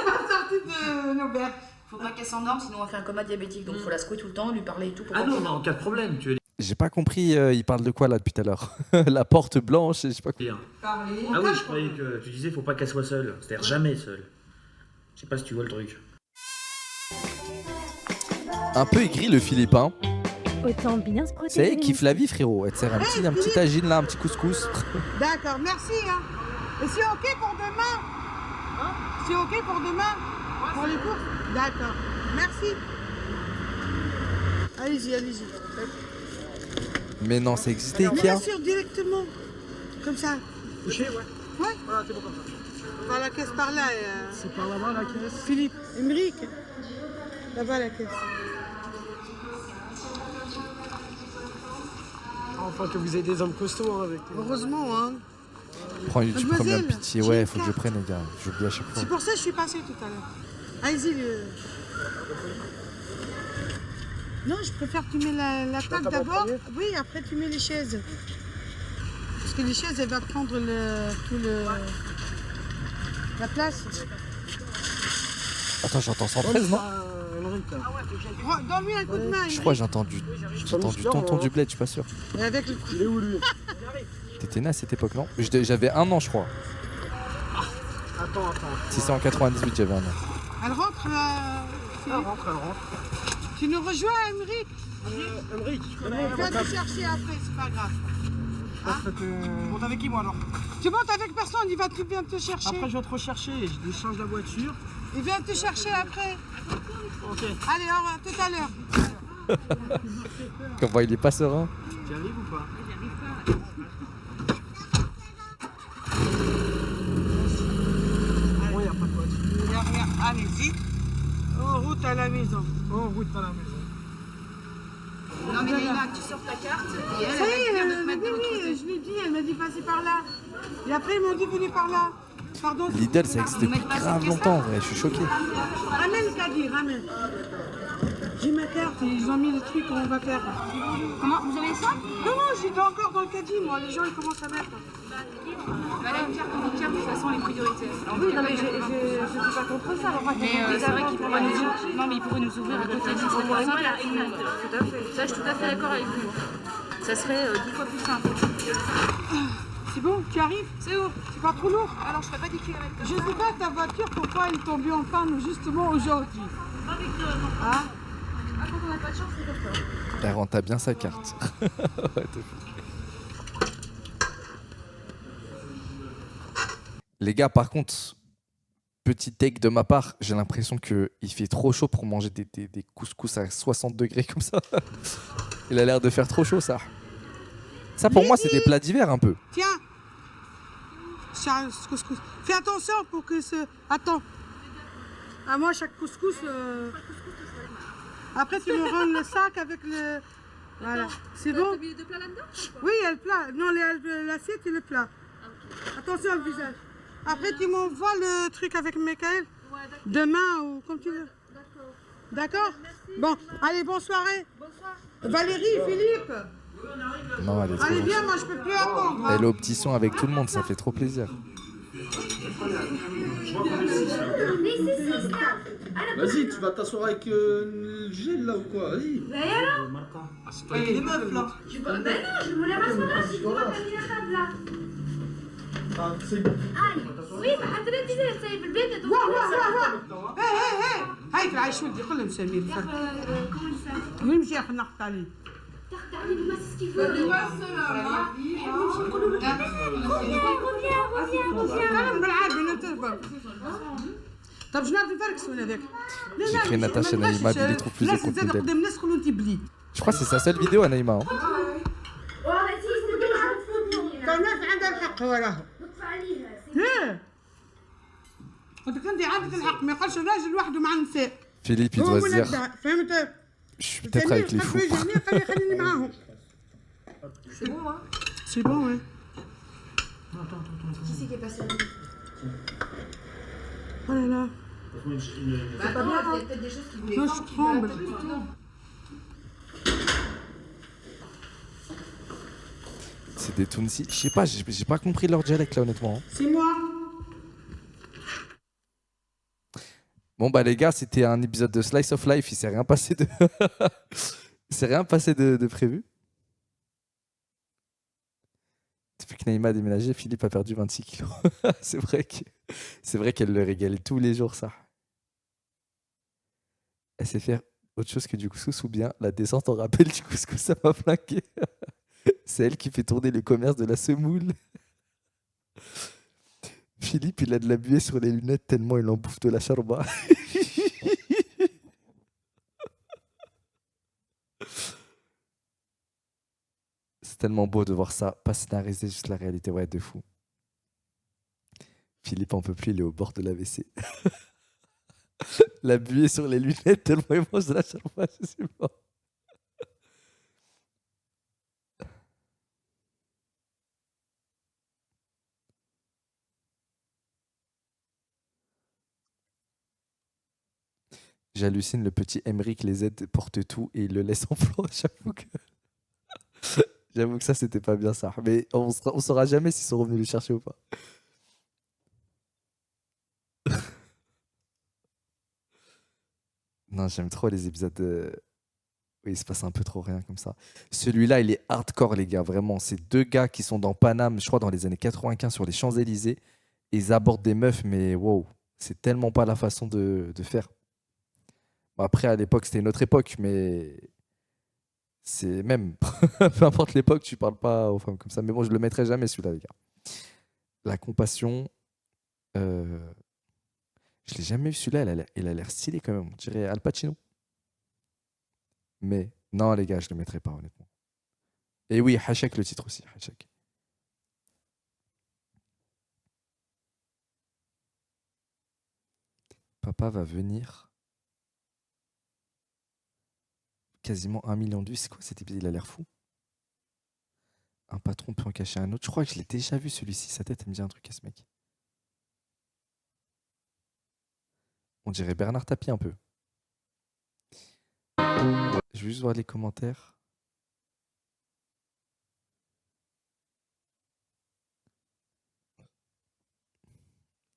pas sorti de l'auberge. Faut pas qu'elle s'endorme, sinon on fait un coma diabétique. Donc faut la secouer tout le temps, lui parler et tout. Pour Ah pas non, qu'elle mais en cas de problème, tu es J'ai pas compris, il parle de quoi là depuis tout à l'heure? La porte blanche, je sais pas quoi. libre. Parler. Ah oui, je croyais que tu disais faut pas qu'elle soit seule. C'est-à-dire jamais seule. Je sais pas si tu vois le truc. Un peu aigri le Philippe, hein. Autant bien se C'est protéger. elle kiffe la vie, frérot. Elle te sert un petit tagine là, un petit couscous. D'accord, merci. Hein. Et c'est ok pour demain? C'est ok pour demain? Pour les courses? D'accord, merci. Allez-y, allez-y. Mais non, ça existait, Ikea. Bien sûr, directement. Comme ça. Couché, ouais. Ouais. Voilà, c'est bon comme ça. Par la caisse par là. C'est par là-bas la caisse. Philippe, Émeric. Là-bas la caisse. Enfin que vous avez des hommes costauds hein, avec. Heureusement, hein. Tu prends bien Mademoiselle, pitié. j'ai Ouais, une faut que je carte. prenne, les gars. J'oublie à chaque fois. C'est pour ça que je suis passée tout à l'heure. Allez-y. Non, je préfère que tu mets la table d'abord. Oui, après tu mets les chaises. Parce que les chaises, elles vont prendre la place. Attends, j'entends 113, non? Donne-lui un coup de main. Je crois que j'ai entendu tonton du bled, je suis pas sûr. Et avec le... Il est où lui? T'étais né à cette époque, non? J'avais 1 an, je crois. Attends. Si c'est en 98, j'avais 1 an. Elle rentre. Elle rentre. Tu nous rejoins, Émeric? Émeric, Viens te chercher après, c'est pas grave. Monte avec qui moi alors? Tu montes avec personne, il va vient te chercher. Après je vais te rechercher, je décharge la voiture. Il vient te chercher après. Ok. Allez, au revoir, tout à l'heure. Comment il est pas serein? Tu arrives ou pas? Bon, y a pas de voiture. Y a rien. Allez-y. En route à la maison. En route à la maison. Non mais Naïma, tu sors ta carte et elle, Ça y elle va venir de te est, mettre de l'autre oui, côté. je l'ai dit, elle m'a dit passer par là. Et après, ils m'ont dit venez par là. Pardon. Lidl, ça existe depuis grave longtemps, en vrai. Je suis choqué. Ramène le caddie, ramène. J'ai ma carte et ils ont mis le truc qu'on va faire. Comment? Vous avez ça? Non, j'étais encore dans le caddie, moi. Les gens, ils commencent à mettre. Elle a une carte, de toute façon, les priorités. Oui, non, mais je suis pas contre ça. Mais c'est vrai qu'il pourrait nous ouvrir. Non, mais il pourrait nous ouvrir à côté. Ça serait plus simple. Tout à fait. Ça, je suis tout à fait d'accord avec vous. Ça serait 10 fois plus simple. C'est bon, tu arrives? C'est où? C'est pas trop lourd? Alors, je ferais pas des kilomètres. Je sais pas ta voiture, pourquoi elle est tombée en panne justement aujourd'hui. Ah? Quand on n'a pas de chance, c'est comme ça. Elle renta bien sa carte. Ouais, t'es fou. Les gars, par contre, petit take de ma part, j'ai l'impression qu'il fait trop chaud pour manger des couscous à 60 degrés comme ça. Il a l'air de faire trop chaud, ça. Ça, pour moi, c'est des plats d'hiver un peu. Tiens. Couscous. Fais attention pour que ce... Attends. À moi, chaque couscous... Après, tu me rends le sac avec Voilà. C'est bon? T'as mis les deux plats là-dedans? Oui, il y a le plat. Non, l'assiette et le plat. Attention le visage. Après, tu m'envoies le truc avec Michael. Demain ou comme tu veux. D'accord. Bon, allez, bonne soirée. Bonsoir. Valérie, Philippe. Non, elle est trop Allez, viens, gentille. moi je peux plus attendre. Elle est au petit son avec tout le monde, ça fait trop plaisir. Vas-y, tu vas t'asseoir avec le gel là ou quoi? Vas-y. Mais alors? C'est toi avec les meufs là. Ben non, je voulais m'asseoir si tu m'as pas mis la table là. Oui, ما حضرتك زي في البيت واه هاي العيش ولدي كلهم مسمين وين مشي اخذ نقط عليه تعالي بس كيف كلام بالعربي نتفهم طب شنو غادي نفركس ولا ذاك J'ai créé Natacha Naïma, Billy trouve plus de الناس contenu تزاد d'elle. قدام الناس يقولوا انت بليد Je crois que c'est sa seule vidéo à Naïma. Hein. الناس عندها الحق وراها ليه قلت انت عندك الحق ما يقولش الراجل وحده مع النساء Philippe, il هو doit se dire, منبه فهمت je suis peut-être avec les fous. خليني معاهم C'est bon, hein? C'est bon, ouais. Qui c'est qui est passé? Oh là là. C'est pas bien, il y a peut-être des choses qui voulaient Non, pas. je tremble. C'est des Tunisi. Je sais pas, j'ai pas compris leur dialecte là, honnêtement. C'est moi. Bon, bah, les gars, c'était un épisode de Slice of Life. Il s'est rien passé de. Il s'est rien passé de prévu. Depuis que Naïma a déménagé, Philippe a perdu 26 kilos. C'est vrai qu'elle le régalait tous les jours, ça. Elle sait faire autre chose que du couscous ou bien la descente en rappel du couscous, ça m'a flanqué. C'est elle qui fait tourner le commerce de la semoule. Philippe, il a de la buée sur les lunettes tellement il en bouffe de la charba. C'est tellement beau de voir ça, pas scénarisé, juste la réalité, ouais, de fou. Philippe en peut plus, il est au bord de la WC. La buée sur les lunettes tellement il mange de la charba, je sais pas. J'hallucine, le petit Emmerich les aide, porte tout et il le laisse en plan. J'avoue que ça, c'était pas bien ça. Mais on saura jamais s'ils sont revenus le chercher ou pas. Non, j'aime trop les épisodes où il se passe un peu trop rien comme ça. Celui-là, il est hardcore, les gars, vraiment. C'est deux gars qui sont dans Paname, je crois, dans les années 95, sur les Champs-Élysées. Et ils abordent des meufs, mais wow, c'est tellement pas la façon de faire. Bon, après, à l'époque, c'était une autre époque, mais c'est même, peu importe l'époque, tu parles pas aux femmes comme ça. Mais bon, je le mettrai jamais, celui-là, les gars. La compassion, je l'ai jamais vu, celui-là, il a l'air stylé quand même. On dirait Al Pacino. Mais non, les gars, je le mettrai pas, honnêtement. Et oui, Hachek, le titre aussi, Hachek. Papa va venir. Quasiment 1 million de vues. C'est quoi cet épisode? Il a l'air fou. Un patron peut en cacher un autre. Je crois que je l'ai déjà vu celui-ci. Sa tête, elle me dit un truc à ce mec. On dirait Bernard Tapie un peu. Je vais juste voir les commentaires.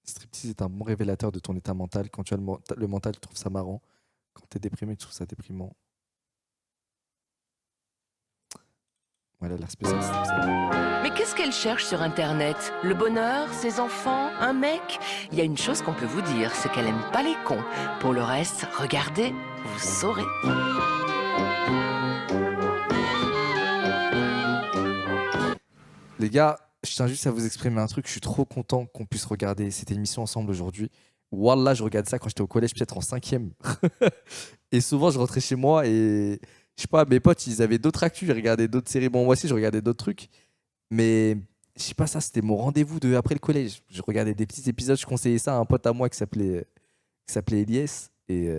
Striptease est un bon révélateur de ton état mental. Quand tu as le mental, tu trouves ça marrant. Quand tu es déprimé, tu trouves ça déprimant. Voilà, la spécialiste. Mais qu'est-ce qu'elle cherche sur Internet? Le bonheur, ses enfants, un mec? Il y a une chose qu'on peut vous dire, c'est qu'elle aime pas les cons. Pour le reste, regardez, vous saurez. Les gars, je tiens juste à vous exprimer un truc. Je suis trop content qu'on puisse regarder cette émission ensemble aujourd'hui. Wallah, je regardais ça quand j'étais au collège, peut-être en 5e. Et souvent, je rentrais chez moi et... Je sais pas, mes potes, ils avaient d'autres actus, ils regardaient d'autres séries. Bon, moi aussi, je regardais d'autres trucs. Mais je sais pas, ça, c'était mon rendez-vous de après le collège. Je regardais des petits épisodes, je conseillais ça à un pote à moi qui s'appelait Elias. Et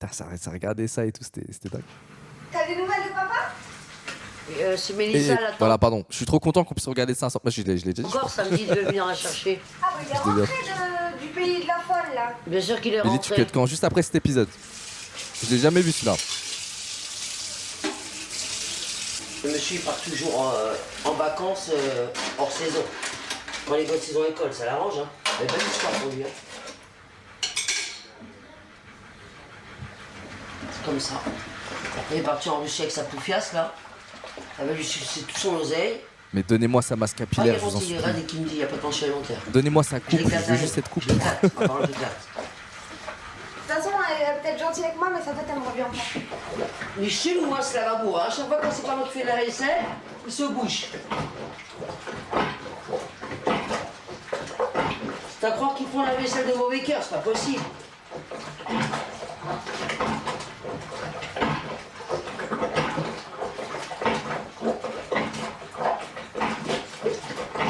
ça regardait ça et tout, c'était dingue. T'as des nouvelles de papa? C'est Mélissa, Et là. voilà, pardon. Je suis trop content qu'on puisse regarder ça ensemble. Moi, je l'ai déjà dit. Encore samedi, de venir la chercher. Ah, bah, il est Je l'ai rentré du pays de la folle, là. Bien sûr qu'il est Mais tu rentré. cut quand juste après cet épisode. Je l'ai jamais vu celui-là. Le monsieur, il part toujours en vacances hors saison. Quand les gosses, ils ont école, ça l'arrange, hein. Mais belle histoire pour lui, hein. C'est comme ça. Après, il est parti en Russie avec sa poufiasse, là. Ça va lui sucer tout son oseille. Mais donnez-moi sa masse Ah, il capillaire, est je vous en rentré, il est supplie. raide et qui me dit, il n'y a pas de tension alimentaire. Donnez-moi sa coupe, je l'éclate veux avec. juste cette coupe. Je l'éclate. Ah, pardon, je l'éclate. De toute façon, elle est peut-être gentille avec moi, mais sa tête, elle me revient pas. Mais chez moi, ce lavabo, hein. À chaque fois quand c'est pas moi qui fais la vaisselle, il se bouge. C'est à croire qu'ils font la vaisselle de mauvais cœur, c'est pas possible.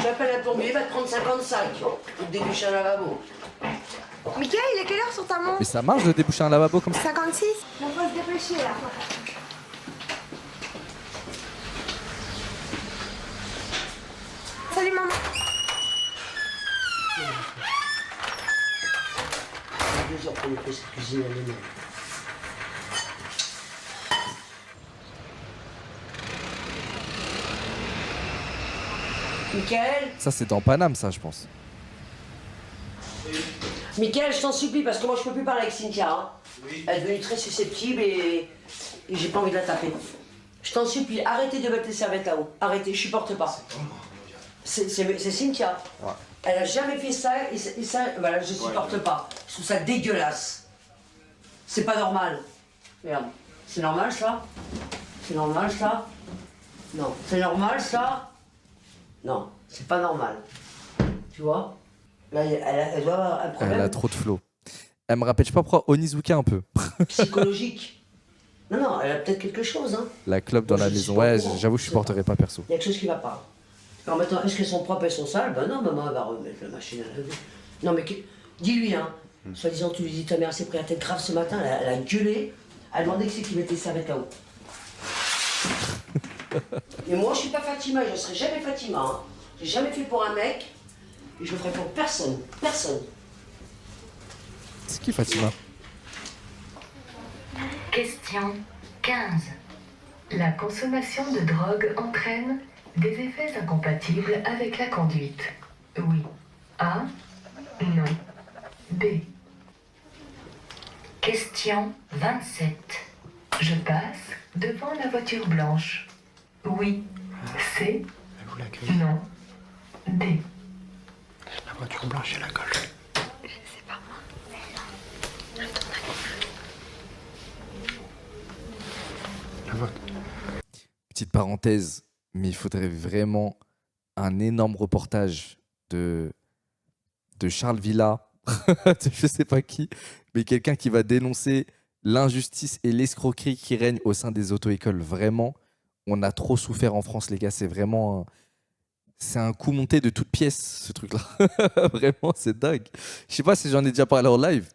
J'appelle un plombier, il va te prendre 55 pour te déboucher un lavabo. Mickaël, il est quelle heure sur ta montre? Mais ça marche de déboucher un lavabo comme ça? 56. On faut se dépêcher, là. Salut, maman. 2 heures pour me faire cette cuisine à lui-même. Michael, Ça, c'est dans Paname, ça, je pense. Michael, je t'en supplie, parce que moi je peux plus parler avec Cynthia. Hein. Elle est devenue très susceptible et j'ai pas envie de la taper. Je t'en supplie, arrêtez de mettre les serviettes là-haut. Arrêtez, je supporte pas. C'est Cynthia. Ouais. Elle a jamais fait ça et ça, voilà, je supporte pas. Je trouve ça dégueulasse. C'est pas normal. Merde. C'est normal ça? C'est normal ça? Non. C'est normal ça? Non, c'est pas normal. Tu vois? Là, elle doit avoir un problème Elle a trop de flow. Elle me rappelle, je sais pas pourquoi, Onizuka un peu. psychologique. Non, non, elle a peut-être quelque chose, hein. La clope dans Moi, la je maison. suis pas Ouais, au courant. j'avoue, je supporterais pas perso. Il y a quelque chose qui va pas. Alors maintenant, est-ce qu'elles sont propres, elles sont sales? Ben non, maman, elle va remettre la machine à laver. Non, mais dis-lui, hein. Soi-disant, tu lui dis, ta mère s'est pris la tête grave ce matin, elle a gueulé, elle a demandé que c'est qui mettait les serviettes là-haut. Mais moi, je suis pas Fatima, je ne serai jamais Fatima, hein. J'ai jamais fait pour un mec, et je le ferai pour personne. Personne. C'est qui Fatima? Question 15. La consommation de drogue entraîne des effets incompatibles avec la conduite. Oui. A. Non. B. Question 27. Je passe devant la voiture blanche. Oui. C. Non. D. La voiture blanche et la colle. Je sais pas moi. Petite parenthèse, mais il faudrait vraiment un énorme reportage de Charles Villa, de je sais pas qui, mais quelqu'un qui va dénoncer l'injustice et l'escroquerie qui règne au sein des auto-écoles. Vraiment, on a trop souffert en France, les gars. C'est vraiment c'est un coup monté de toutes pièces, ce truc-là. Vraiment, c'est dingue. Je sais pas si j'en ai déjà parlé en live,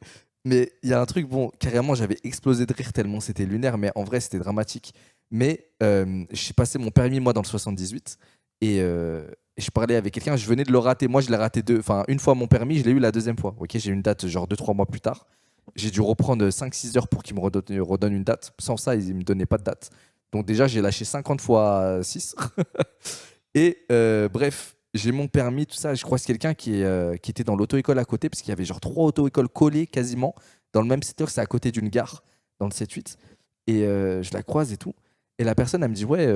mais il y a un truc, bon, carrément, j'avais explosé de rire tellement c'était lunaire, mais en vrai, c'était dramatique. Mais j'ai passé mon permis, moi, dans le 78, et je parlais avec quelqu'un, je venais de le rater. Moi, je l'ai raté une fois mon permis, je l'ai eu la deuxième fois. Ok, j'ai eu une date, genre 2-3 mois plus tard. J'ai dû reprendre 5-6 heures pour qu'il me redonne une date. Sans ça, il ne me donnait pas de date. Donc déjà, j'ai lâché 50 fois 6. Et bref, j'ai mon permis, tout ça. Je croise quelqu'un qui était dans l'auto-école à côté, parce qu'il y avait genre 3 auto-écoles collées quasiment dans le même secteur. C'est à côté d'une gare, dans le 7-8. Et je la croise et tout. Et la personne, elle me dit, ouais,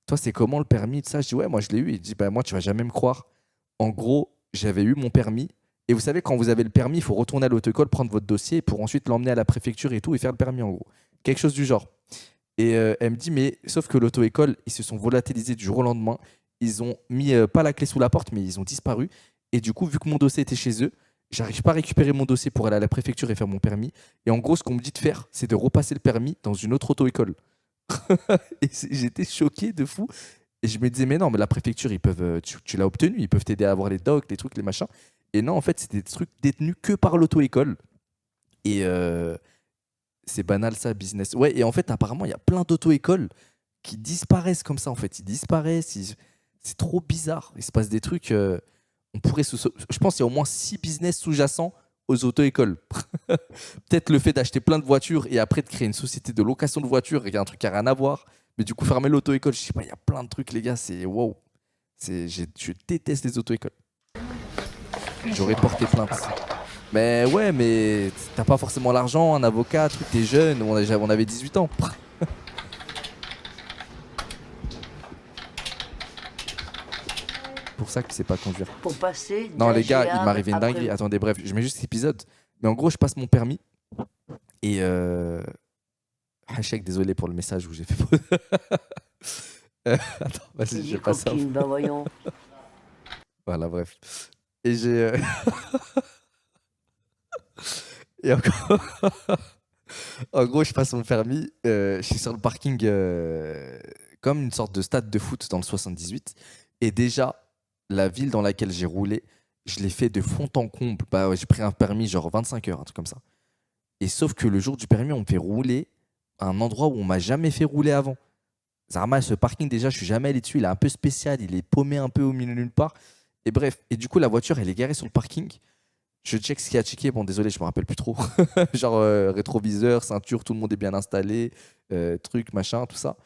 toi, c'est comment le permis, tout ça? Je dis, ouais, moi, je l'ai eu. Il dit, bah, moi, tu vas jamais me croire. En gros, j'avais eu mon permis. Et vous savez, quand vous avez le permis, il faut retourner à l'auto-école, prendre votre dossier pour ensuite l'emmener à la préfecture et tout, et faire le permis, en gros. Quelque chose du genre. Et elle me dit, mais sauf que l'auto-école, ils se sont volatilisés du jour au lendemain. Ils ont mis pas la clé sous la porte, mais ils ont disparu. Et du coup, vu que mon dossier était chez eux, j'arrive pas à récupérer mon dossier pour aller à la préfecture et faire mon permis. Et en gros, ce qu'on me dit de faire, c'est de repasser le permis dans une autre auto-école. Et j'étais choqué de fou. Et je me disais, mais non, mais la préfecture, ils peuvent, tu l'as obtenu, ils peuvent t'aider à avoir les docs, les trucs, les machins. Et non, en fait, c'était des trucs détenus que par l'auto-école. Et c'est banal, ça, business. Ouais, et en fait, apparemment, il y a plein d'auto-écoles qui disparaissent comme ça en fait. Ils disparaissent, c'est trop bizarre. Il se passe des trucs, on pourrait je pense qu'il y a au moins 6 business sous-jacents aux auto-écoles. Peut-être le fait d'acheter plein de voitures et après de créer une société de location de voitures, il y a un truc qui n'a rien à voir. Mais du coup, fermer l'auto-école, je sais pas, il y a plein de trucs, les gars, c'est wow. Je déteste les auto-écoles. J'aurais porté plainte. Mais ouais, mais t'as pas forcément l'argent, un avocat, truc, t'es jeune, on avait 18 ans. Pour ça que tu sais pas conduire. Pour passer. Non, les gars, il m'est arrivé une dinguerie. Attendez, bref, je mets juste cet épisode. Mais en gros, je passe mon permis. Et. Hachek, désolé pour le message où j'ai fait. Attends, vas-y, je passe ça. Ben voyons. Voilà, bref. Et j'ai. Et encore. En gros, je passe mon permis. Je suis sur le parking comme une sorte de stade de foot dans le 78. Et déjà, la ville dans laquelle j'ai roulé, je l'ai fait de fond en comble. Bah, ouais, j'ai pris un permis genre 25 heures, un truc comme ça. Et sauf que le jour du permis, on me fait rouler à un endroit où on m'a jamais fait rouler avant. Zarma, ce parking, déjà, je suis jamais allé dessus. Il est un peu spécial, il est paumé un peu au milieu de nulle part. Et bref, et du coup, la voiture, elle est garée sur le parking. Je check ce qu'il y a à checker. Bon, désolé, je me rappelle plus trop. Genre rétroviseur, ceinture, tout le monde est bien installé, truc, machin, tout ça.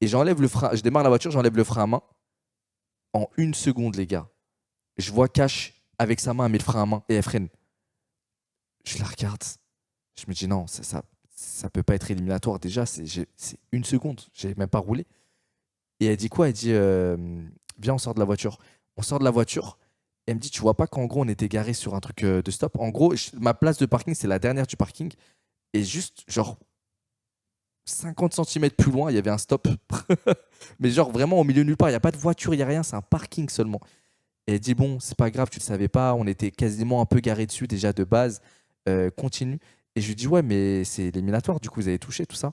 Et j'enlève le frein. Je démarre la voiture, j'enlève le frein à main. En 1 seconde, les gars, je vois Cash avec sa main, elle met le frein à main et elle freine. Je la regarde. Je me dis non, ça peut pas être éliminatoire. Déjà, c'est 1 seconde. J'ai même pas roulé. Et elle dit quoi? Elle dit viens, on sort de la voiture. On sort de la voiture. Et elle me dit, tu vois pas qu'en gros, on était garé sur un truc de stop. En gros, ma place de parking, c'est la dernière du parking. Et juste, genre, 50 cm plus loin, il y avait un stop. Mais genre, vraiment, au milieu de nulle part, il n'y a pas de voiture, il n'y a rien, c'est un parking seulement. Et elle dit, bon, c'est pas grave, tu ne le savais pas, on était quasiment un peu garé dessus déjà de base. Continue. Et je lui dis, ouais, mais c'est éliminatoire, du coup, vous avez touché tout ça.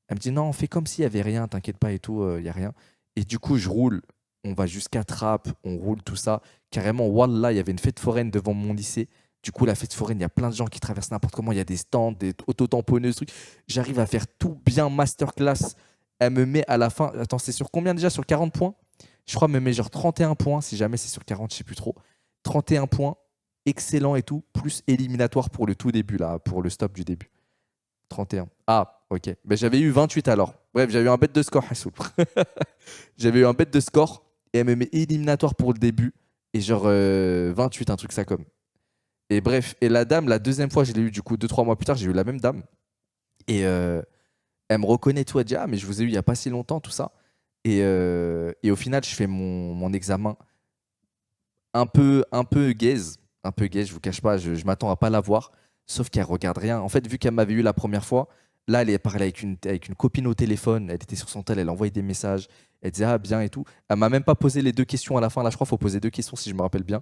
Elle me dit, non, on fait comme s'il n'y avait rien, t'inquiète pas et tout, il n'y a rien. Et du coup, je roule. On va jusqu'à Trappes, on roule, tout ça. Carrément, wallah, il y avait une fête foraine devant mon lycée. Du coup, la fête foraine, il y a plein de gens qui traversent n'importe comment. Il y a des stands, des auto-tamponneuses, trucs. J'arrive à faire tout bien, masterclass. Elle me met à la fin... Attends, c'est sur combien déjà? Sur 40 points? Je crois qu'elle me met genre 31 points. Si jamais c'est sur 40, je sais plus trop. 31 points, excellent et tout. Plus éliminatoire pour le tout début, là, pour le stop du début. 31. Ah, ok. Mais j'avais eu 28 alors. Bref, j'avais eu un bête de score, Hassoul. J'avais eu un bête de score. Et elle me met éliminatoire pour le début. Et genre 28, un truc ça comme. Et bref, et la dame, la deuxième fois, je l'ai eu du coup 2-3 mois plus tard, j'ai eu la même dame. Et elle me reconnaît tout, elle dit, ah mais je vous ai eu il n'y a pas si longtemps, tout ça. Et au final, je fais mon examen un peu gaze, je vous cache pas, je m'attends à pas la voir. Sauf qu'elle regarde rien. En fait, vu qu'elle m'avait eu la première fois, là, elle parlait avec une copine au téléphone, elle était sur son tel, elle envoyait des messages. Elle disait ah bien et tout. Elle m'a même pas posé les 2 questions à la fin. Là, je crois qu'il faut poser 2 questions si je me rappelle bien.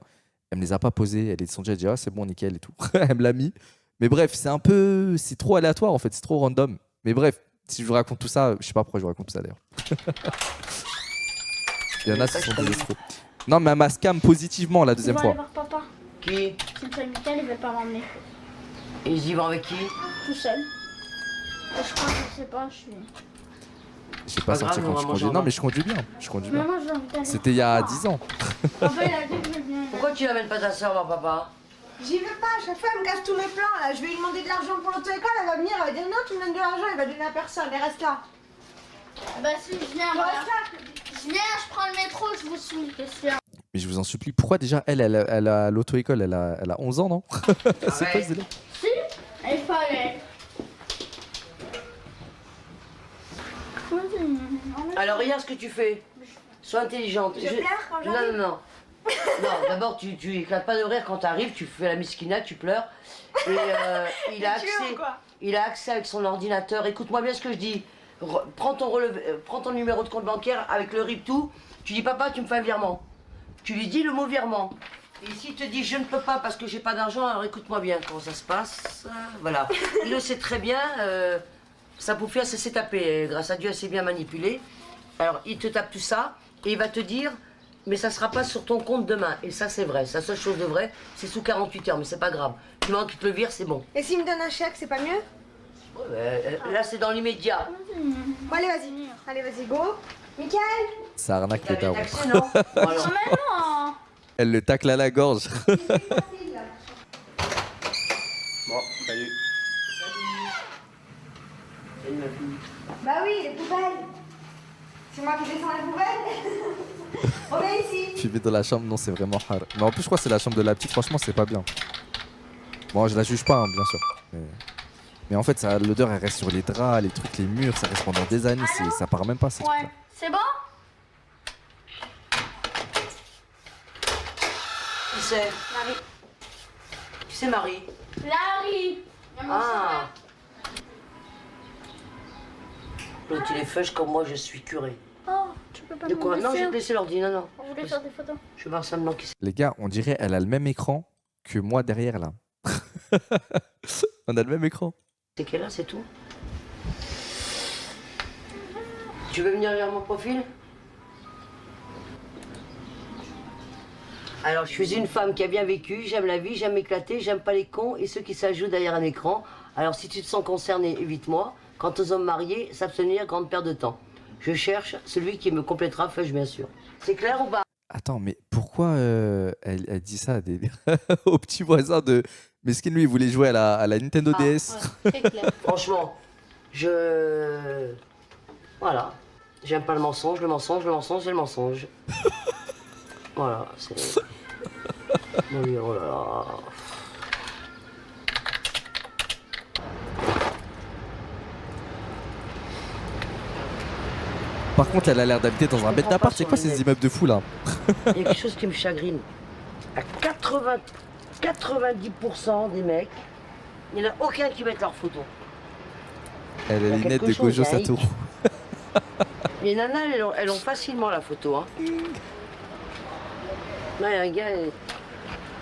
Elle me les a pas posées. Elle est descendue. Elle dit ah c'est bon nickel et tout. Elle me l'a mis. Mais bref, c'est trop aléatoire en fait. C'est trop random. Mais bref, si je vous raconte tout ça, je sais pas pourquoi je vous raconte tout ça d'ailleurs. Il y en a qui sont des escrocs. Non mais elle m'a scam positivement la deuxième fois. Ils vont aller voir papa. Qui? C'est le Michael, il veut pas m'emmener. Et ils y vont avec qui? Tout seul. Et je crois que je sais pas, je suis. J'ai pas sorti quand je conduis. Non mais je conduis bien. Je conduis bien. C'était il y a 10 ans. Papa, il a dit que je viens. Pourquoi tu n'amènes pas ta soeur voir papa? J'y vais pas, à chaque fois elle me casse tous mes plans là. Je vais lui demander de l'argent pour l'auto-école, elle va venir, elle va dire non, tu me donnes de l'argent, elle va donner à personne, elle reste là. Bah si je viens, voilà. Je viens, je prends le métro, je vous suis, c'est sûr. Mais je vous en supplie, pourquoi déjà elle a l'auto-école, elle a 11 ans non? C'est quoi ce délire? Si, il fallait. Alors regarde ce que tu fais. Sois intelligente. Je pleure quand j'arrive. Non. Non, d'abord tu éclates pas de rire quand t'arrives, tu fais la miskina, tu pleures. Et il a accès avec son ordinateur. Écoute-moi bien ce que je dis. Prends ton numéro de compte bancaire avec le RIB tout. Tu dis papa, tu me fais un virement. Tu lui dis le mot virement. Et s'il te dit je ne peux pas parce que j'ai pas d'argent, alors écoute-moi bien comment ça se passe. Voilà. Il le sait très bien. Sa pouffière, ça s'est tapé. Grâce à Dieu, elle s'est bien manipulée. Alors, il te tape tout ça et il va te dire mais ça sera pas sur ton compte demain. Et ça, c'est vrai. C'est la seule chose de vrai. C'est sous 48 heures, mais c'est pas grave. Tu manques, tu te le vires, c'est bon. Et s'il me donne un chèque, c'est pas mieux? Ouais, là, c'est dans l'immédiat. Bon, allez, vas-y. Allez, vas-y, go. Michael. Ça arnaque le daron. Non, mais non. Elle le tacle à la gorge. Bon, salut. Bah oui, les poubelles. C'est moi qui descends les poubelles. On est ici. Tu vis dans la chambre, non, c'est vraiment hard. Mais en plus, je crois que c'est la chambre de la petite, franchement, c'est pas bien. Bon, je la juge pas, hein, bien sûr. Mais en fait, l'odeur, elle reste sur les draps, les trucs, les murs, ça reste pendant des années, ça part même pas, ces trucs-là. Ouais, c'est bon? Qui c'est? Marie. Qui c'est Marie? Larry. Ah. L'autre, il est feuche comme moi, je suis curé. Oh, tu peux pas De me quoi? Non, laisser. j'ai te laissé l'ordi, non. On voulait faire des photos. Je vais voir ça maintenant qui c'est. Les gars, on dirait elle a le même écran que moi derrière, là. On a le même écran. C'est qu'elle a, c'est tout. Tu veux venir lire mon profil? Alors, je suis une femme qui a bien vécu, j'aime la vie, j'aime m'éclater, j'aime pas les cons et ceux qui s'ajoutent derrière un écran. Alors, si tu te sens concerné, évite-moi. Quant aux hommes mariés, s'abstenir, grande perte de temps. Je cherche celui qui me complétera, feuille bien sûr. C'est clair ou pas? Attends, mais pourquoi elle dit ça au petit voisin de... Meskin, lui, il voulait jouer à la Nintendo DS. Ouais, franchement, voilà. J'aime pas le mensonge, le mensonge, le mensonge et le mensonge. Voilà, c'est... Oui, oh là là... Par contre, elle a l'air d'habiter dans un bête d'appart. C'est quoi ces immeubles de fou, là? Il y a quelque chose qui me chagrine. À 90% des mecs, il n'y en a aucun qui met leurs photos. Elle a Il y a les lunettes quelque de chose, Gojo il y a un hic. Satoru. Les nanas, elles ont facilement la photo. Hein. Là, il y a un gars,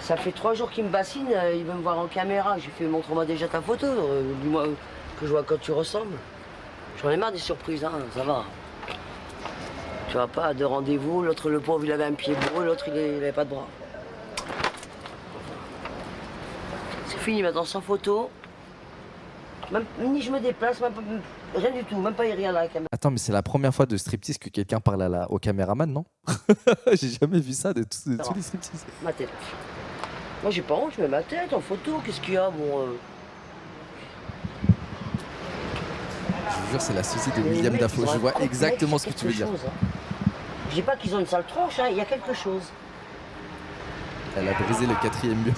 ça fait 3 jours qu'il me bassine, il veut me voir en caméra. J'ai fait, montre-moi déjà ta photo, dis-moi que je vois à quoi tu ressembles. J'en ai marre des surprises, hein, ça va. Tu vois pas, 2 rendez-vous, l'autre, le pauvre, il avait un pied beau, l'autre, il avait pas de bras. C'est fini maintenant, sans photo. Même, ni je me déplace, même pas, rien du tout, même pas rien là, la caméra. Attends, mais c'est la première fois de striptease que quelqu'un parle au caméraman, non? J'ai jamais vu ça de tous les striptease. Ma tête. Moi, j'ai pas honte, je mets ma tête en photo, qu'est-ce qu'il y a, bon... Je vous jure, c'est la société de Les William mecs, Dafoe. ils ont Je un vois complexe, exactement ce que quelque tu veux dire. chose, hein. Je dis pas qu'ils ont une sale tronche, hein, il y a quelque chose. Elle a brisé le 4e mur.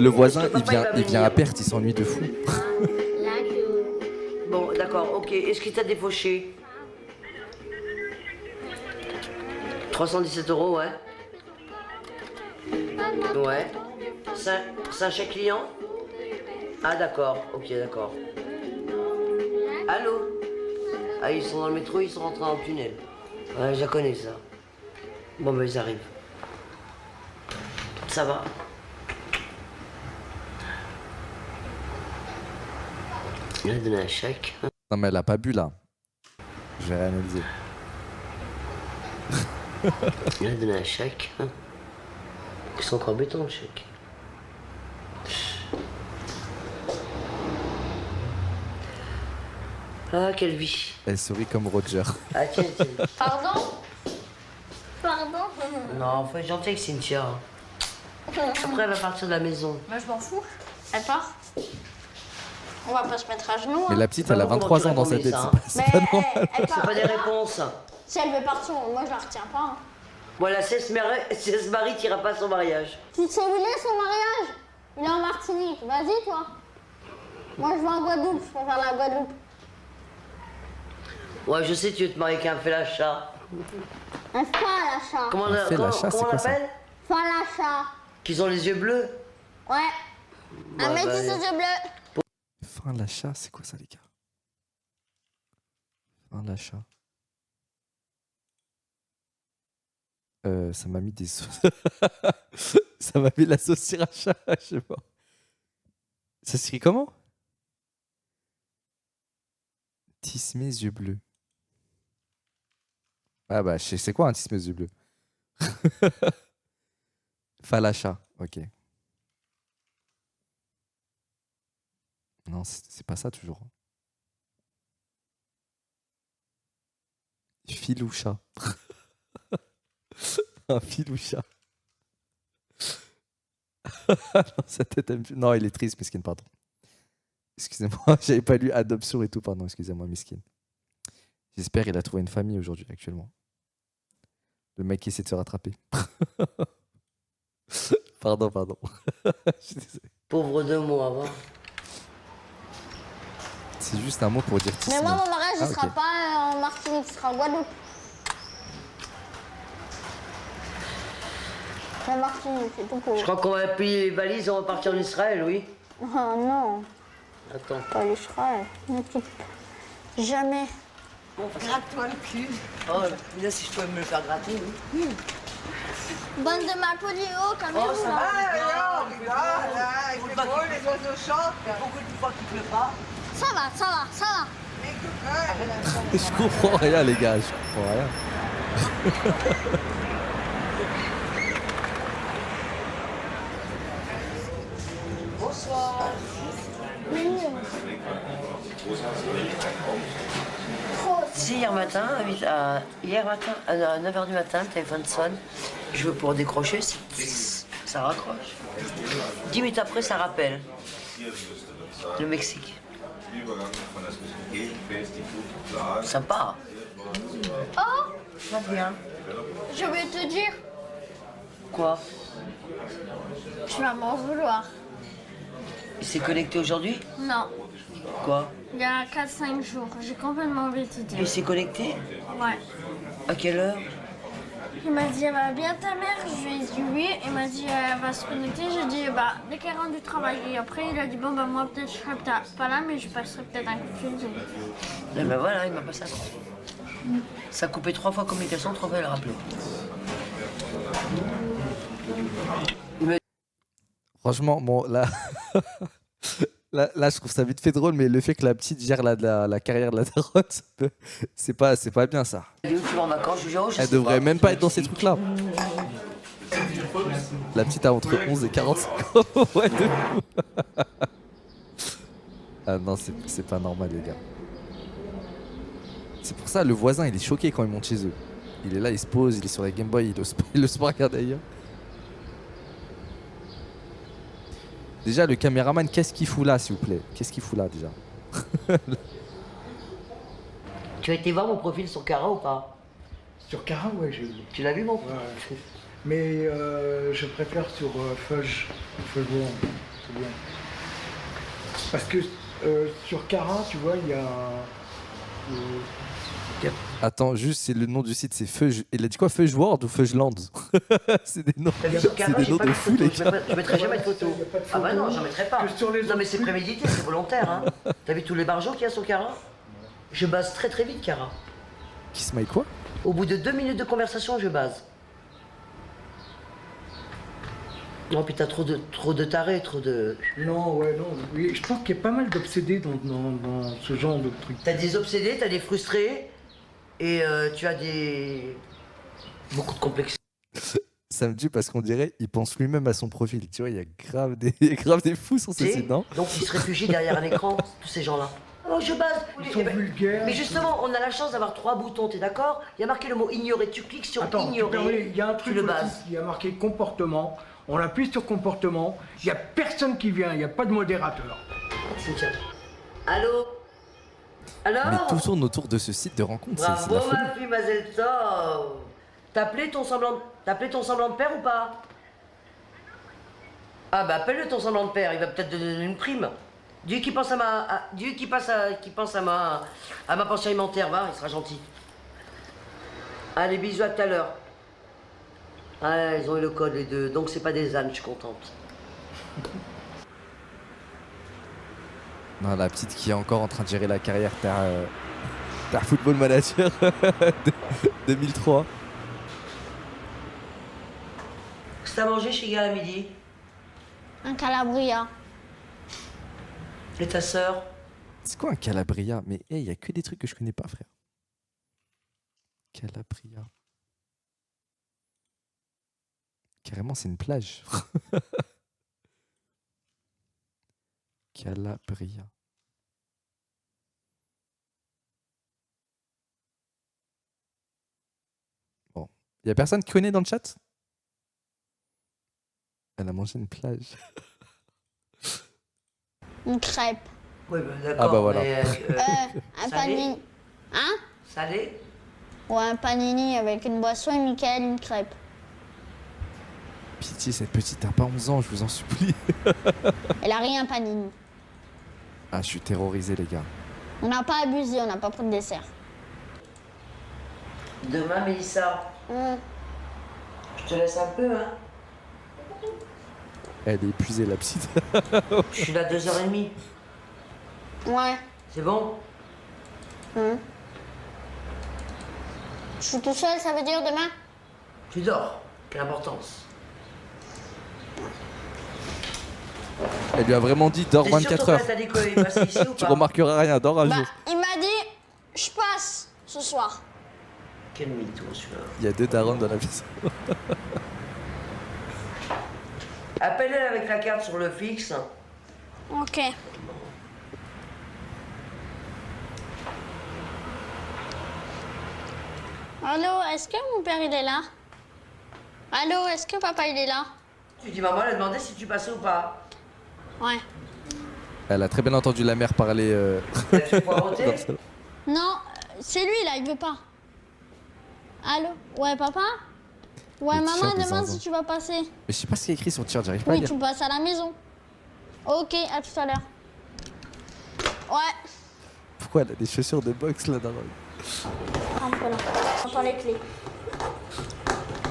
Le voisin, il vient à perte, il s'ennuie de fou. Bon, d'accord, ok. Est-ce qu'il t'a défauché? 317 €, ouais. Ouais. C'est un chèque client? Ah, d'accord, ok, d'accord. Allô? Ah, ils sont dans le métro, ils sont rentrés dans le tunnel. Ouais, je la connais, ça. Bon, ben, ils arrivent. Ça va. Il a donné un chèque. Non, mais elle a pas bu, là. Je vais réanalyser. Il a donné un chèque. Ils sont encore béton, le chèque. Ah, quelle vie. Elle sourit comme Roger. Ah, tiens, tiens. Pardon? Pardon? Non, faut être gentil avec Cynthia. Après, elle va partir de la maison. Moi, je m'en fous. Elle part. On va pas se mettre à genoux. Mais hein. la petite, elle a 23 ans dans sa tête. C'est pas normal. Elle C'est part. pas des réponses. Si elle veut partir, moi, je la retiens pas. hein. Voilà, si elle se marie, t'iras pas à son mariage. Tu sais où il est, son mariage? Il est en Martinique. Vas-y, toi. Moi, je vais en Guadeloupe. Je préfère la Guadeloupe. Ouais, je sais, tu veux te marier avec un Felacha. Un Falacha. Comment Un Felacha, c'est on quoi ça? l'appelle? Falacha. Qu'ils ont les yeux bleus. Ouais. Bah, Un mec bah, qui se yeux bleus. Fin l'achat, c'est quoi ça, les gars? Fin l'achat. Ça m'a mis des sauces. Ça m'a mis la sauce sriracha, je sais pas. Ça s'écrit comment? Tismé yeux bleus. Ah bah, je sais c'est quoi un tismé yeux bleus. Falacha, ok. Non, c'est pas ça toujours. Fil ou chat? Un fil ou chat? Non, sa tête, non, il est triste, Miskin, pardon. Excusez-moi, j'avais pas lu adoption et tout, pardon, excusez-moi, Miskin. J'espère qu'il a trouvé une famille aujourd'hui, actuellement. Le mec qui essaie de se rattraper. Pardon. Je suis désolé. Pauvre de moi, va. C'est juste un mot pour dire Mais moi, mon mariage, il Ah, sera ok. pas en Martinique, il sera en Guadeloupe. La Martinique, c'est tout pour. Je crois qu'on va plier les valises et on va partir en Israël, oui. Oh non, Attends. pas l'Israël. Jamais. Bon, gratte-toi le cul. Oh, là, si je pouvais me le faire gratter, oui. Bande de Malpolio, comme Oh, vous, ça là. va, on rigole, là, il fait beau, les oiseaux chantent. Il y a beaucoup de fois qu'il pleut pas. Ça va. Je comprends rien, les gars, je comprends rien. Bonsoir. Si hier matin, à 9h du matin, le téléphone sonne, je veux pour décrocher, ça raccroche. 10 minutes après, ça rappelle. Le Mexique. Sympa. Oh, Pas bien. je vais te dire, Quoi? tu vas m'en vouloir. Il s'est connecté aujourd'hui? Non, Quoi? il y a 4-5 jours, j'ai complètement oublié de te dire. Il s'est connecté? Ouais. À quelle heure? Il m'a dit, elle va bien ta mère? Je lui ai dit oui. Il m'a dit, elle va se connecter. J'ai dit, bah, dès qu'elle rentre du travail. Et après, il a dit, bon, bah, moi, peut-être, je serai pas là, mais je passerai peut-être un coup de fil. Eh ben voilà, il m'a passé un coup de fil. Ça a coupé 3 fois communication, 3 fois il a rappelé. Franchement, bon, là... là, je trouve ça vite fait drôle, mais le fait que la petite gère la carrière de la daronne, c'est pas bien, ça. Elle est où, tu vas en vacances? Je lui dis, oh, je Elle sais devrait pas. même pas être dans ces trucs-là. La petite a entre 11 et 45 ans. Ouais, de fou. Ah non, c'est pas normal, les gars. C'est pour ça, le voisin, il est choqué quand il monte chez eux. Il est là, il se pose, il est sur la Game Boy, il ose pas regarder ailleurs. Déjà, le caméraman, qu'est-ce qu'il fout là, s'il vous plaît? Qu'est-ce qu'il fout là, déjà? Tu as été voir mon profil sur Cara ou pas? Sur Cara, ouais, j'ai vu. Tu l'as vu, mon Ouais. Mais je préfère sur Fudge. Fudge World, c'est bien. Parce que sur Cara, tu vois, il y a... Attends, juste, c'est le nom du site, c'est Fudge. Il a dit quoi, Fudge World ou Fudge Land? C'est des noms, Sur Cara, c'est des j'ai noms pas de de fou, photo. les gars. Je mettrai jamais de photo. Ah bah non, j'en mettrai pas. Non mais c'est prémédité, c'est volontaire. Hein. T'as vu tous les barjots qu'il y a sur Cara? Je base très très vite Cara. Qui se maille quoi? Au bout de 2 minutes de conversation, je base. Non, puis t'as trop de tarés, trop de... Non, ouais, non. Oui, je pense qu'il y a pas mal d'obsédés dans ce genre de trucs. T'as des obsédés, t'as des frustrés, et tu as beaucoup de complexes. Ça me tue parce qu'on dirait il pense lui-même à son profil. Tu vois, il y a grave des fous sur ce site, non? Donc ils se réfugient derrière un écran, tous ces gens-là. Oh, je base. Ils sont vulgaires. Mais justement, on a la chance d'avoir 3 boutons, t'es d'accord? Il y a marqué le mot ignorer. Tu cliques sur ignorer. Il y a un truc tu le aussi bases. qui a marqué comportement. On appuie sur comportement. Il n'y a personne qui vient. Il n'y a pas de modérateur. Cynthia. Allô? Alors? Mais tout tourne autour de ce site de rencontre. C'est de la Bravo folie. ma fille Mazel Tov. T'as appelé ton semblant de père ou pas? Ah bah appelle-le ton semblant de père, il va peut-être te donner une prime. Dis qu'il pense à ma pension alimentaire, va, il sera gentil. Allez, bisous à tout à l'heure. Ah, ils ont eu le code les deux, donc c'est pas des ânes, je suis contente. Non, la petite qui est encore en train de gérer la carrière Père Football Manager 2003. Qu'est-ce que t'as mangé chez Gala à midi? Un calabria. Et ta sœur? C'est quoi un Calabria? Mais il y a que des trucs que je connais pas, frère. Calabria. Carrément, c'est une plage. Calabria. Y a personne qui connaît dans le chat? Elle a mangé une plage. Une crêpe. Oui, d'accord. Ah bah voilà. Mais, Un salé panini. Hein? Salé? Ouais, un panini avec une boisson et Michael une crêpe. Pitié, cette petite, t'as pas 11 ans, je vous en supplie. Elle a rien panini. Ah, je suis terrorisé, les gars. On n'a pas abusé, on n'a pas pris de dessert. Demain, Mélissa, je te laisse un peu, hein. Elle est épuisée, la petite. Je suis là 2h30. Ouais. C'est bon? Je suis tout seul, ça veut dire demain? Tu dors. Quelle importance. Elle lui a vraiment dit dors T'es 24 sûr, ton heures. père t'a dit qu'il passait ici ou Tu pas? remarqueras rien, dors un jour. Il m'a dit, je passe ce soir. Quel mytho, celui-là. Il y a 2 darons dans la maison. Appelle-elle avec la carte sur le fixe. Ok. Allô, est-ce que mon père il est là? Allô, est-ce que papa il est là? Tu dis maman, elle a demandé si tu passais ou pas. Ouais. Elle a très bien entendu la mère parler. poireauté? Non, c'est lui là, il veut pas. Allô? Ouais, papa? Ouais, Le maman t-shirt de demande zinzin. si tu vas passer. Mais je sais pas ce qu'il y a écrit sur le t-shirt, j'arrive pas à Oui, lire. tu passes à la maison. Ok, à tout à l'heure. Ouais. Pourquoi elle a des chaussures de boxe là daronne? Un peu là. J'entends les clés.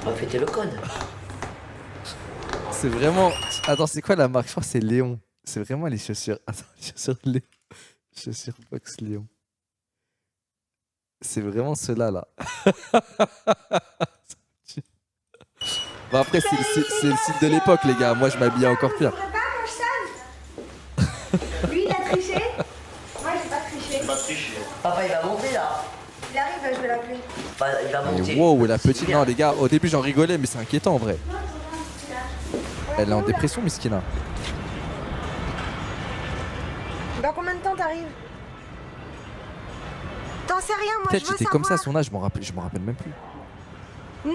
On va fêter le code. C'est vraiment. Attends, c'est quoi la marque? Je crois que c'est Léon. C'est vraiment les chaussures. Attends, les chaussures Léon. Chaussures boxe Léon. C'est vraiment ceux-là là. Bon, après, c'est le style de l'époque, les gars. Moi, je m'habillais encore pire. Lui, il a triché. Moi, j'ai pas triché. Pas triché. Papa, il va monter là. Il arrive, je vais l'appeler. Bah, il va monter. Et wow, la petite. Non, les gars, au début, j'en rigolais, mais c'est inquiétant en vrai. Elle est en dépression, Miskina. Dans combien de temps t'arrives? T'en sais rien, moi, Peut-être je veux j'étais comme ça à savoir. son âge, je m'en rappelle même plus. Non,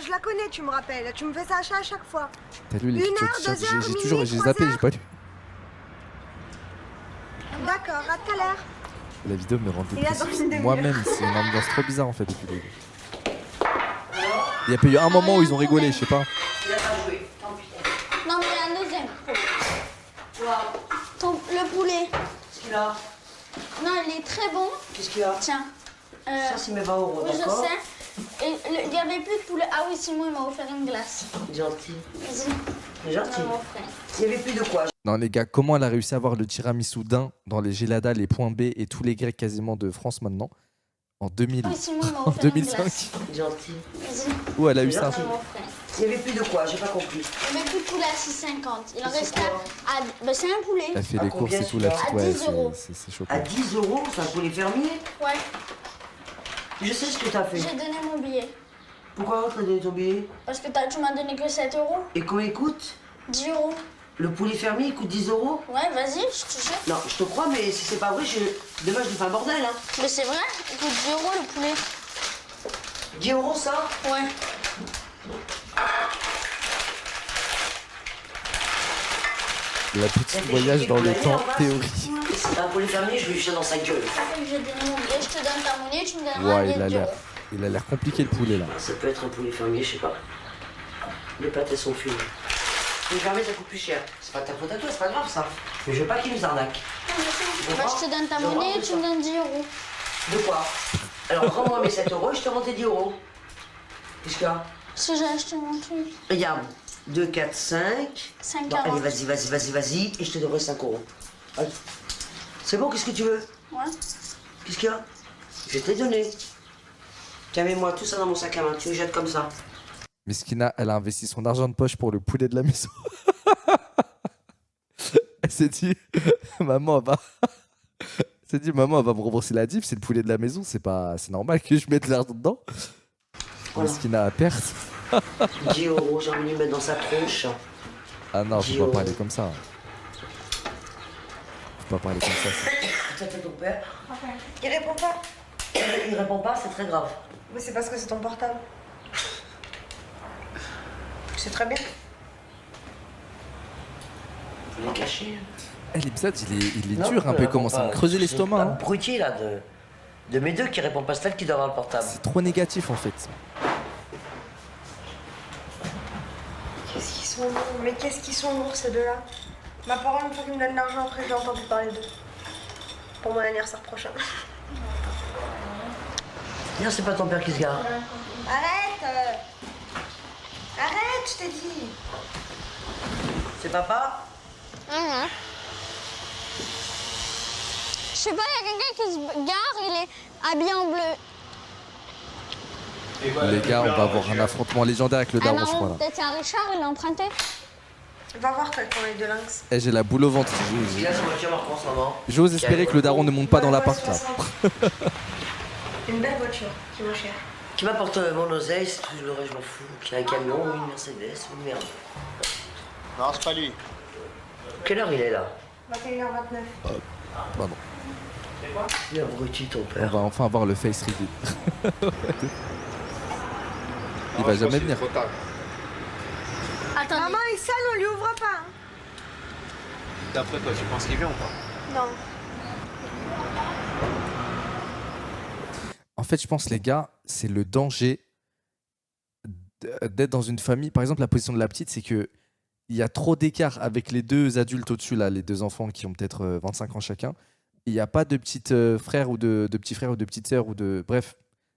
je la connais, tu me rappelles. Tu me fais ça à chaque fois. T'as lu 1 heure, 2 heures, j'ai toujours. minuit, J'ai 3 zappé, heures. j'ai pas lu. D'accord, à tout à l'heure. La vidéo me rend Il a dans une dépressif. demi-heure. Moi-même, c'est une ambiance trop bizarre en fait depuis le début. Il y a pas eu un moment où ils ont rigolé, je sais pas. Il a pas joué. Tant pis. Non, mais il y a un deuxième. Le poulet. Qu'est-ce qu'il a? Non, il est très bon. Qu'est-ce qu'il y a? Tiens. Ça, c'est mes 20 €, Oui, je d'accord? sais. Et il n'y avait plus de poulet. Ah oui, Simon, il m'a offert une glace. Gentil. Vas-y. Il est gentil. Non, mon frère. Il n'y avait plus de quoi. Non les gars, comment elle a réussi à avoir le tiramisu d'un dans les Gelada, les points B et tous les Grecs quasiment de France maintenant en 2000, Oui, Simon, il m'a en offert une 2005. glace. Gentil. Vas-y. Où elle a eu ça? Non, mon frère. Il n'y avait plus de quoi, j'ai pas compris. Il n'y avait plus de poulet à 6,50. Il en C'est restait quoi à... Bah, c'est un poulet. Elle fait À les courses combien, et tout, la celui-là? petite, À ouais, 10 € c'est choquant. À 10 €, c'est un poulet fermier? Ouais. Je sais ce que t'as fait. J'ai donné mon billet. Pourquoi t'as donné ton billet? Parce que tu m'as donné que 7 €. Et combien il coûte? 10 €. Le poulet fermier, il coûte 10 €? Ouais, vas-y, je te jure. Non, je te crois, mais si c'est pas vrai, demain je lui fais un bordel, hein. Mais c'est vrai, il coûte 10 € le poulet. 10 € ça? Ouais. La petite voyage dans le temps, théorie. C'est un poulet fermier, je lui jette dans sa gueule. J'ai donné mon billet, je te donne ta monnaie, tu me donneras un Ouais, billet de 10 €. il a l'air compliqué le poulet là. Ça peut être un poulet fermier, je sais pas. Les pâtes, elles sont fines. Le poulet fermier, ça coûte plus cher. C'est pas ta faute à toi, c'est pas grave ça. Mais je veux pas qu'il nous arnaque. Bah, je te donne ta monnaie et tu me donnes 10 €. De quoi? Alors rends-moi mes 7 € et je te rends tes 10 €. Qu'est-ce qu'il y a? Parce que j'ai acheté mon truc. Regarde, 2, 4, 5. 5,40. Bon, allez, vas-y, et je te donnerai 5 €. Allez. C'est bon, qu'est-ce que tu veux? Ouais. Qu'est-ce qu'il y a? Je t'ai donné. Tiens, mets-moi tout ça dans mon sac à main, tu le jettes comme ça. Miskina, elle a investi son argent de poche pour le poulet de la maison. Elle s'est dit, maman, elle va me rembourser la diff, c'est le poulet de la maison, c'est normal que je mette l'argent dedans. Voilà. Miskina a perte. 10 €, j'ai envie de lui mettre dans sa tronche. Ah non, faut 10 pas €. parler comme ça. Faut pas parler comme ça. Ça fait ton père. Il répond pas. Il répond pas, c'est très grave. Mais c'est parce que c'est ton portable. C'est très bien. Je l'ai caché. L'épisode, il est dur un peu, commence à me creuser l'estomac. Un bruitier là de mes deux qui répond pas, c'est elle qui doit avoir le portable. C'est trop négatif en fait. Qu'est-ce qu'ils sont lourds, mais qu'est-ce qu'ils sont lourds ces deux-là. Ma parole, une fois qu'ils me donnent l'argent, après j'ai entendu parler d'eux. Pour mon anniversaire prochain. Non, c'est pas ton père qui se gare. Arrête Arrête, je t'ai dit. C'est papa? Je sais pas, il y a quelqu'un qui se gare, il est habillé en bleu. Les gars, on va avoir un affrontement légendaire avec le daron, je crois là. Peut-être c'est un Richard, il l'a emprunté. Va voir quand on est de lynx. J'ai la boule au ventre. Il a son voiture marquée en ce moment. J'ose espérer que le daron ne monte pas dans l'appart là. Une belle voiture, qui est moins chère. Qui m'apporte mon oseille, c'est tout le reste, je m'en fous. Qui a un camion, une Mercedes, une merde. Non, c'est pas lui. Quelle heure il est là? 21h29. Pardon. Il est abruti ton On père. va enfin avoir le face reveal. Il va jamais venir. Attends, maman est sale, on lui ouvre pas. Hein. D'après toi, tu penses qu'il vient ou pas? Non. En fait, je pense, les gars, c'est le danger d'être dans une famille. Par exemple, la position de la petite, c'est que il y a trop d'écart avec les deux adultes au-dessus, là, les deux enfants qui ont peut-être 25 ans chacun. Il n'y a pas de petits frères ou de petits frères ou de petites sœurs ou de. Bref,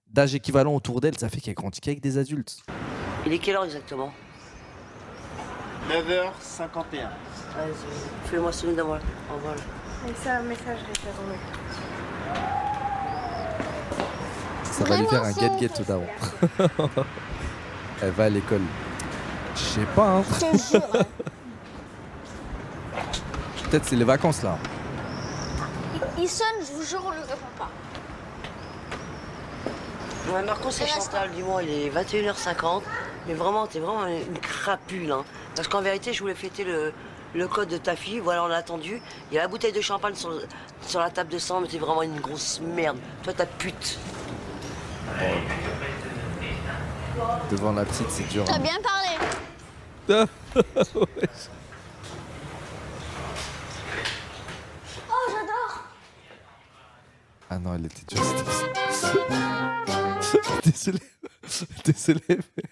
d'âge équivalent autour d'elle, ça fait qu'elle grandit qu'avec des adultes. Il est quelle heure exactement? 9h51. Fais-moi celui d'avant. En vol. Et ça, un message, je l'ai fait. Ça va lui faire un get-get au daron. Elle va à l'école. Je sais pas, hein. Peut-être c'est les vacances là. Il sonne, je vous jure, on lui répond pas. Ouais, Marco, c'est Chantal, dis-moi, il est 21h50. Mais vraiment, t'es vraiment une crapule, hein. Parce qu'en vérité, je voulais fêter le code de ta fille. Voilà, on l'a attendu. Il y a la bouteille de champagne sur la table de sang, mais t'es vraiment une grosse merde. Toi, ta pute. Devant la petite, c'est dur. T'as hein. bien parlé. Ouais. Oh, j'adore. Ah non, elle était dure cette épisode. Désolé. Désolé. Mais...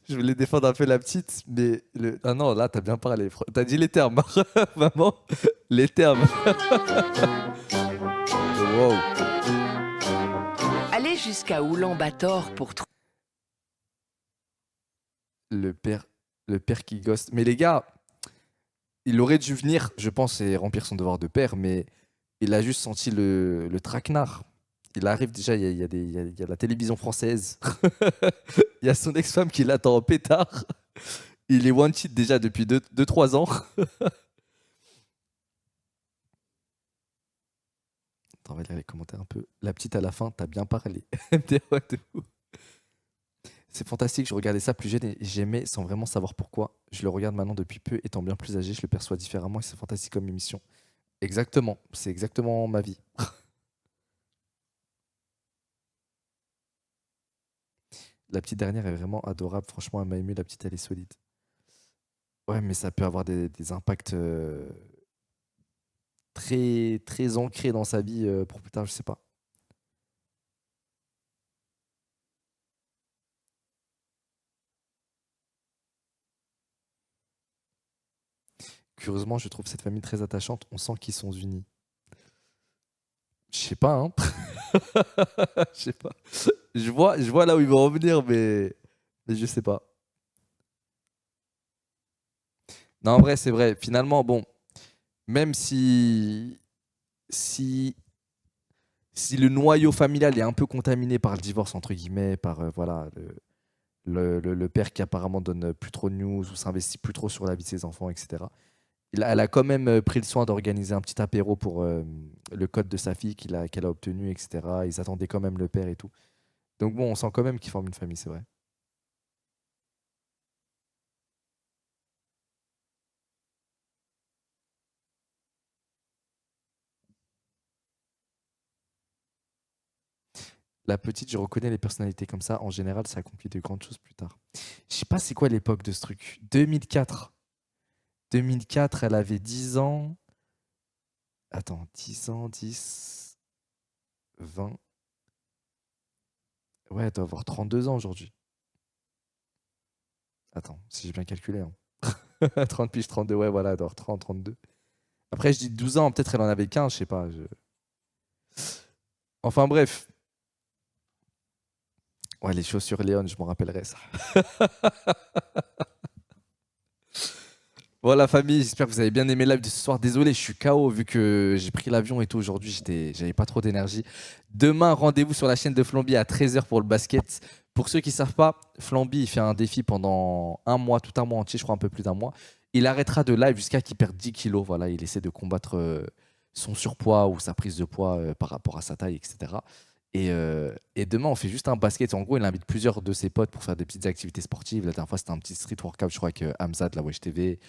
Je voulais défendre un peu la petite, mais ah non, là, t'as bien parlé. T'as dit les termes. Maman, les termes. Wow. Allez jusqu'à Oulan-Bator pour trouver. Le père qui ghost. Mais les gars, il aurait dû venir, je pense, et remplir son devoir de père, mais il a juste senti le traquenard. Il arrive déjà, il y a la télévision française. Il y a son ex-femme qui l'attend en pétard. Il est one cheat déjà depuis 2-3 ans. Attends, on va lire les commentaires un peu. La petite à la fin, t'as bien parlé. MDR de fou. C'est fantastique, je regardais ça plus jeune et j'aimais sans vraiment savoir pourquoi. Je le regarde maintenant depuis peu, étant bien plus âgé, je le perçois différemment et c'est fantastique comme émission. Exactement, c'est exactement ma vie. La petite dernière est vraiment adorable, franchement elle m'a ému, la petite elle est solide. Ouais, mais ça peut avoir des impacts très, très ancrés dans sa vie pour plus tard, je sais pas. Curieusement, je trouve cette famille très attachante. On sent qu'ils sont unis. Je sais pas, hein. Je sais pas. Je vois là où ils vont revenir, mais je sais pas. Non, en vrai, c'est vrai. Finalement, bon, même si le noyau familial est un peu contaminé par le divorce, entre guillemets, par voilà, le père qui apparemment donne plus trop de news ou s'investit plus trop sur la vie de ses enfants, etc. Elle a quand même pris le soin d'organiser un petit apéro pour le code de sa fille qu'elle a obtenu, etc. Ils attendaient quand même le père et tout. Donc bon, on sent quand même qu'ils forment une famille, c'est vrai. La petite, je reconnais les personnalités comme ça. En général, ça accomplit de grandes choses plus tard. Je sais pas c'est quoi l'époque de ce truc. 2004. 2004, elle avait 10 ans. Attends, 10 ans, 10, 20. Ouais, elle doit avoir 32 ans aujourd'hui. Attends, si j'ai bien calculé. Hein. 30 piges, 32, ouais, voilà, elle doit avoir 30, 32. Après, je dis 12 ans, peut-être elle en avait 15, je sais pas. Enfin bref. Ouais, les chaussures Léon, je m'en rappellerai ça. Bon, la famille, j'espère que vous avez bien aimé le live de ce soir. Désolé, je suis KO vu que j'ai pris l'avion et tout aujourd'hui. J'avais pas trop d'énergie. Demain, rendez-vous sur la chaîne de Flamby à 13h pour le basket. Pour ceux qui ne savent pas, Flamby, il fait un défi pendant un mois, tout un mois entier, je crois un peu plus d'un mois. Il arrêtera de live jusqu'à qu'il perde 10 kilos. Voilà, il essaie de combattre son surpoids ou sa prise de poids par rapport à sa taille, etc. Et demain, on fait juste un basket. En gros, il invite plusieurs de ses potes pour faire des petites activités sportives. La dernière fois, c'était un petit street workout, je crois, avec Hamza de la Wesh TV.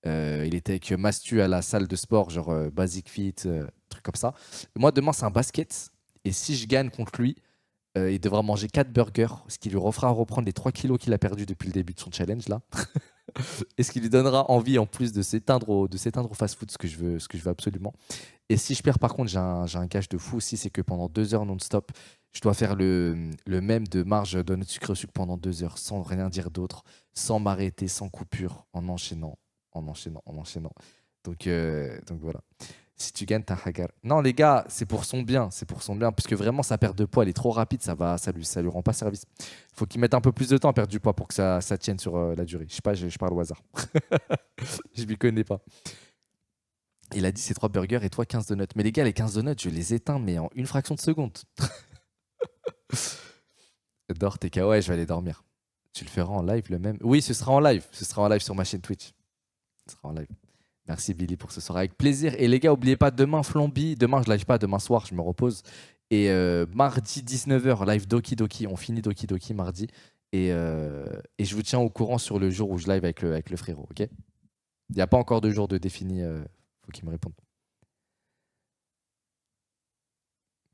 Il était avec Mastu à la salle de sport, genre Basic Fit, truc comme ça. Et moi, demain, c'est un basket. Et si je gagne contre lui, il devra manger 4 burgers, ce qui lui refera reprendre les 3 kilos qu'il a perdus depuis le début de son challenge, là. Et ce qui lui donnera envie, en plus, de s'éteindre au fast-food, ce que je veux absolument. Et si je perds, par contre, j'ai un gage de fou aussi, c'est que pendant 2 heures non-stop, je dois faire le même de marge de notre sucre pendant 2 heures, sans rien dire d'autre, sans m'arrêter, sans coupure, en enchaînant. Donc voilà. Si tu gagnes, t'as hagar. Non, les gars, c'est pour son bien, parce que vraiment, sa perte de poids, elle est trop rapide, ça lui rend pas service. Il faut qu'il mette un peu plus de temps à perdre du poids pour que ça tienne sur la durée. Je sais pas, je parle au hasard. Je m'y connais pas. Il a dit c'est 3 burgers et toi 15 donuts. Mais les gars, les 15 donuts, je les éteins, mais en une fraction de seconde. Dors, t'es KO, ouais, je vais aller dormir. Tu le feras en live le même? Oui, ce sera en live. Ce sera en live sur ma chaîne Twitch. Ce sera en live. Merci Billy pour ce soir, avec plaisir. Et les gars, n'oubliez pas, demain Flamby, demain je live pas, demain soir je me repose. Et mardi 19h, live Doki Doki, on finit Doki Doki mardi. Et je vous tiens au courant sur le jour où je live avec le frérot, ok? Il n'y a pas encore de jour de défini, faut qu'il me réponde.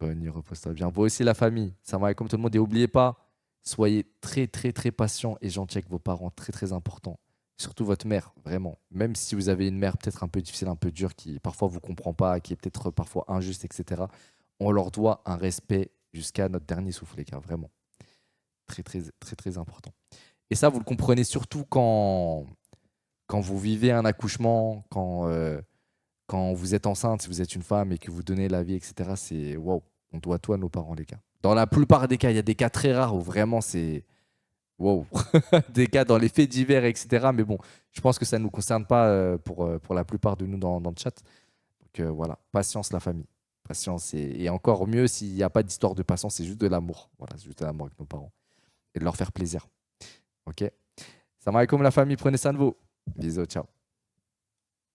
Bonne nuit, repose-toi bien. Vous aussi la famille, ça va comme tout le monde. Et n'oubliez pas, soyez très très très patient et gentil avec vos parents, très très important. Surtout votre mère, vraiment. Même si vous avez une mère peut-être un peu difficile, un peu dure, qui parfois vous comprend pas, qui est peut-être parfois injuste, etc. On leur doit un respect jusqu'à notre dernier souffle, les gars, vraiment. Très, très, très, très important. Et ça, vous le comprenez surtout quand vous vivez un accouchement, quand vous êtes enceinte, si vous êtes une femme et que vous donnez la vie, etc. C'est waouh, on doit tout à nos parents, les gars. Dans la plupart des cas, il y a des cas très rares où vraiment c'est... Wow. Des cas dans les faits divers, etc. Mais bon, je pense que ça ne nous concerne pas pour la plupart de nous dans le chat. Donc voilà, patience la famille. Patience et encore mieux s'il n'y a pas d'histoire de patience, c'est juste de l'amour. Voilà, c'est juste de l'amour avec nos parents. Et de leur faire plaisir. Ok. Salam alaikum la famille, prenez soin de vous. Bisous, ciao.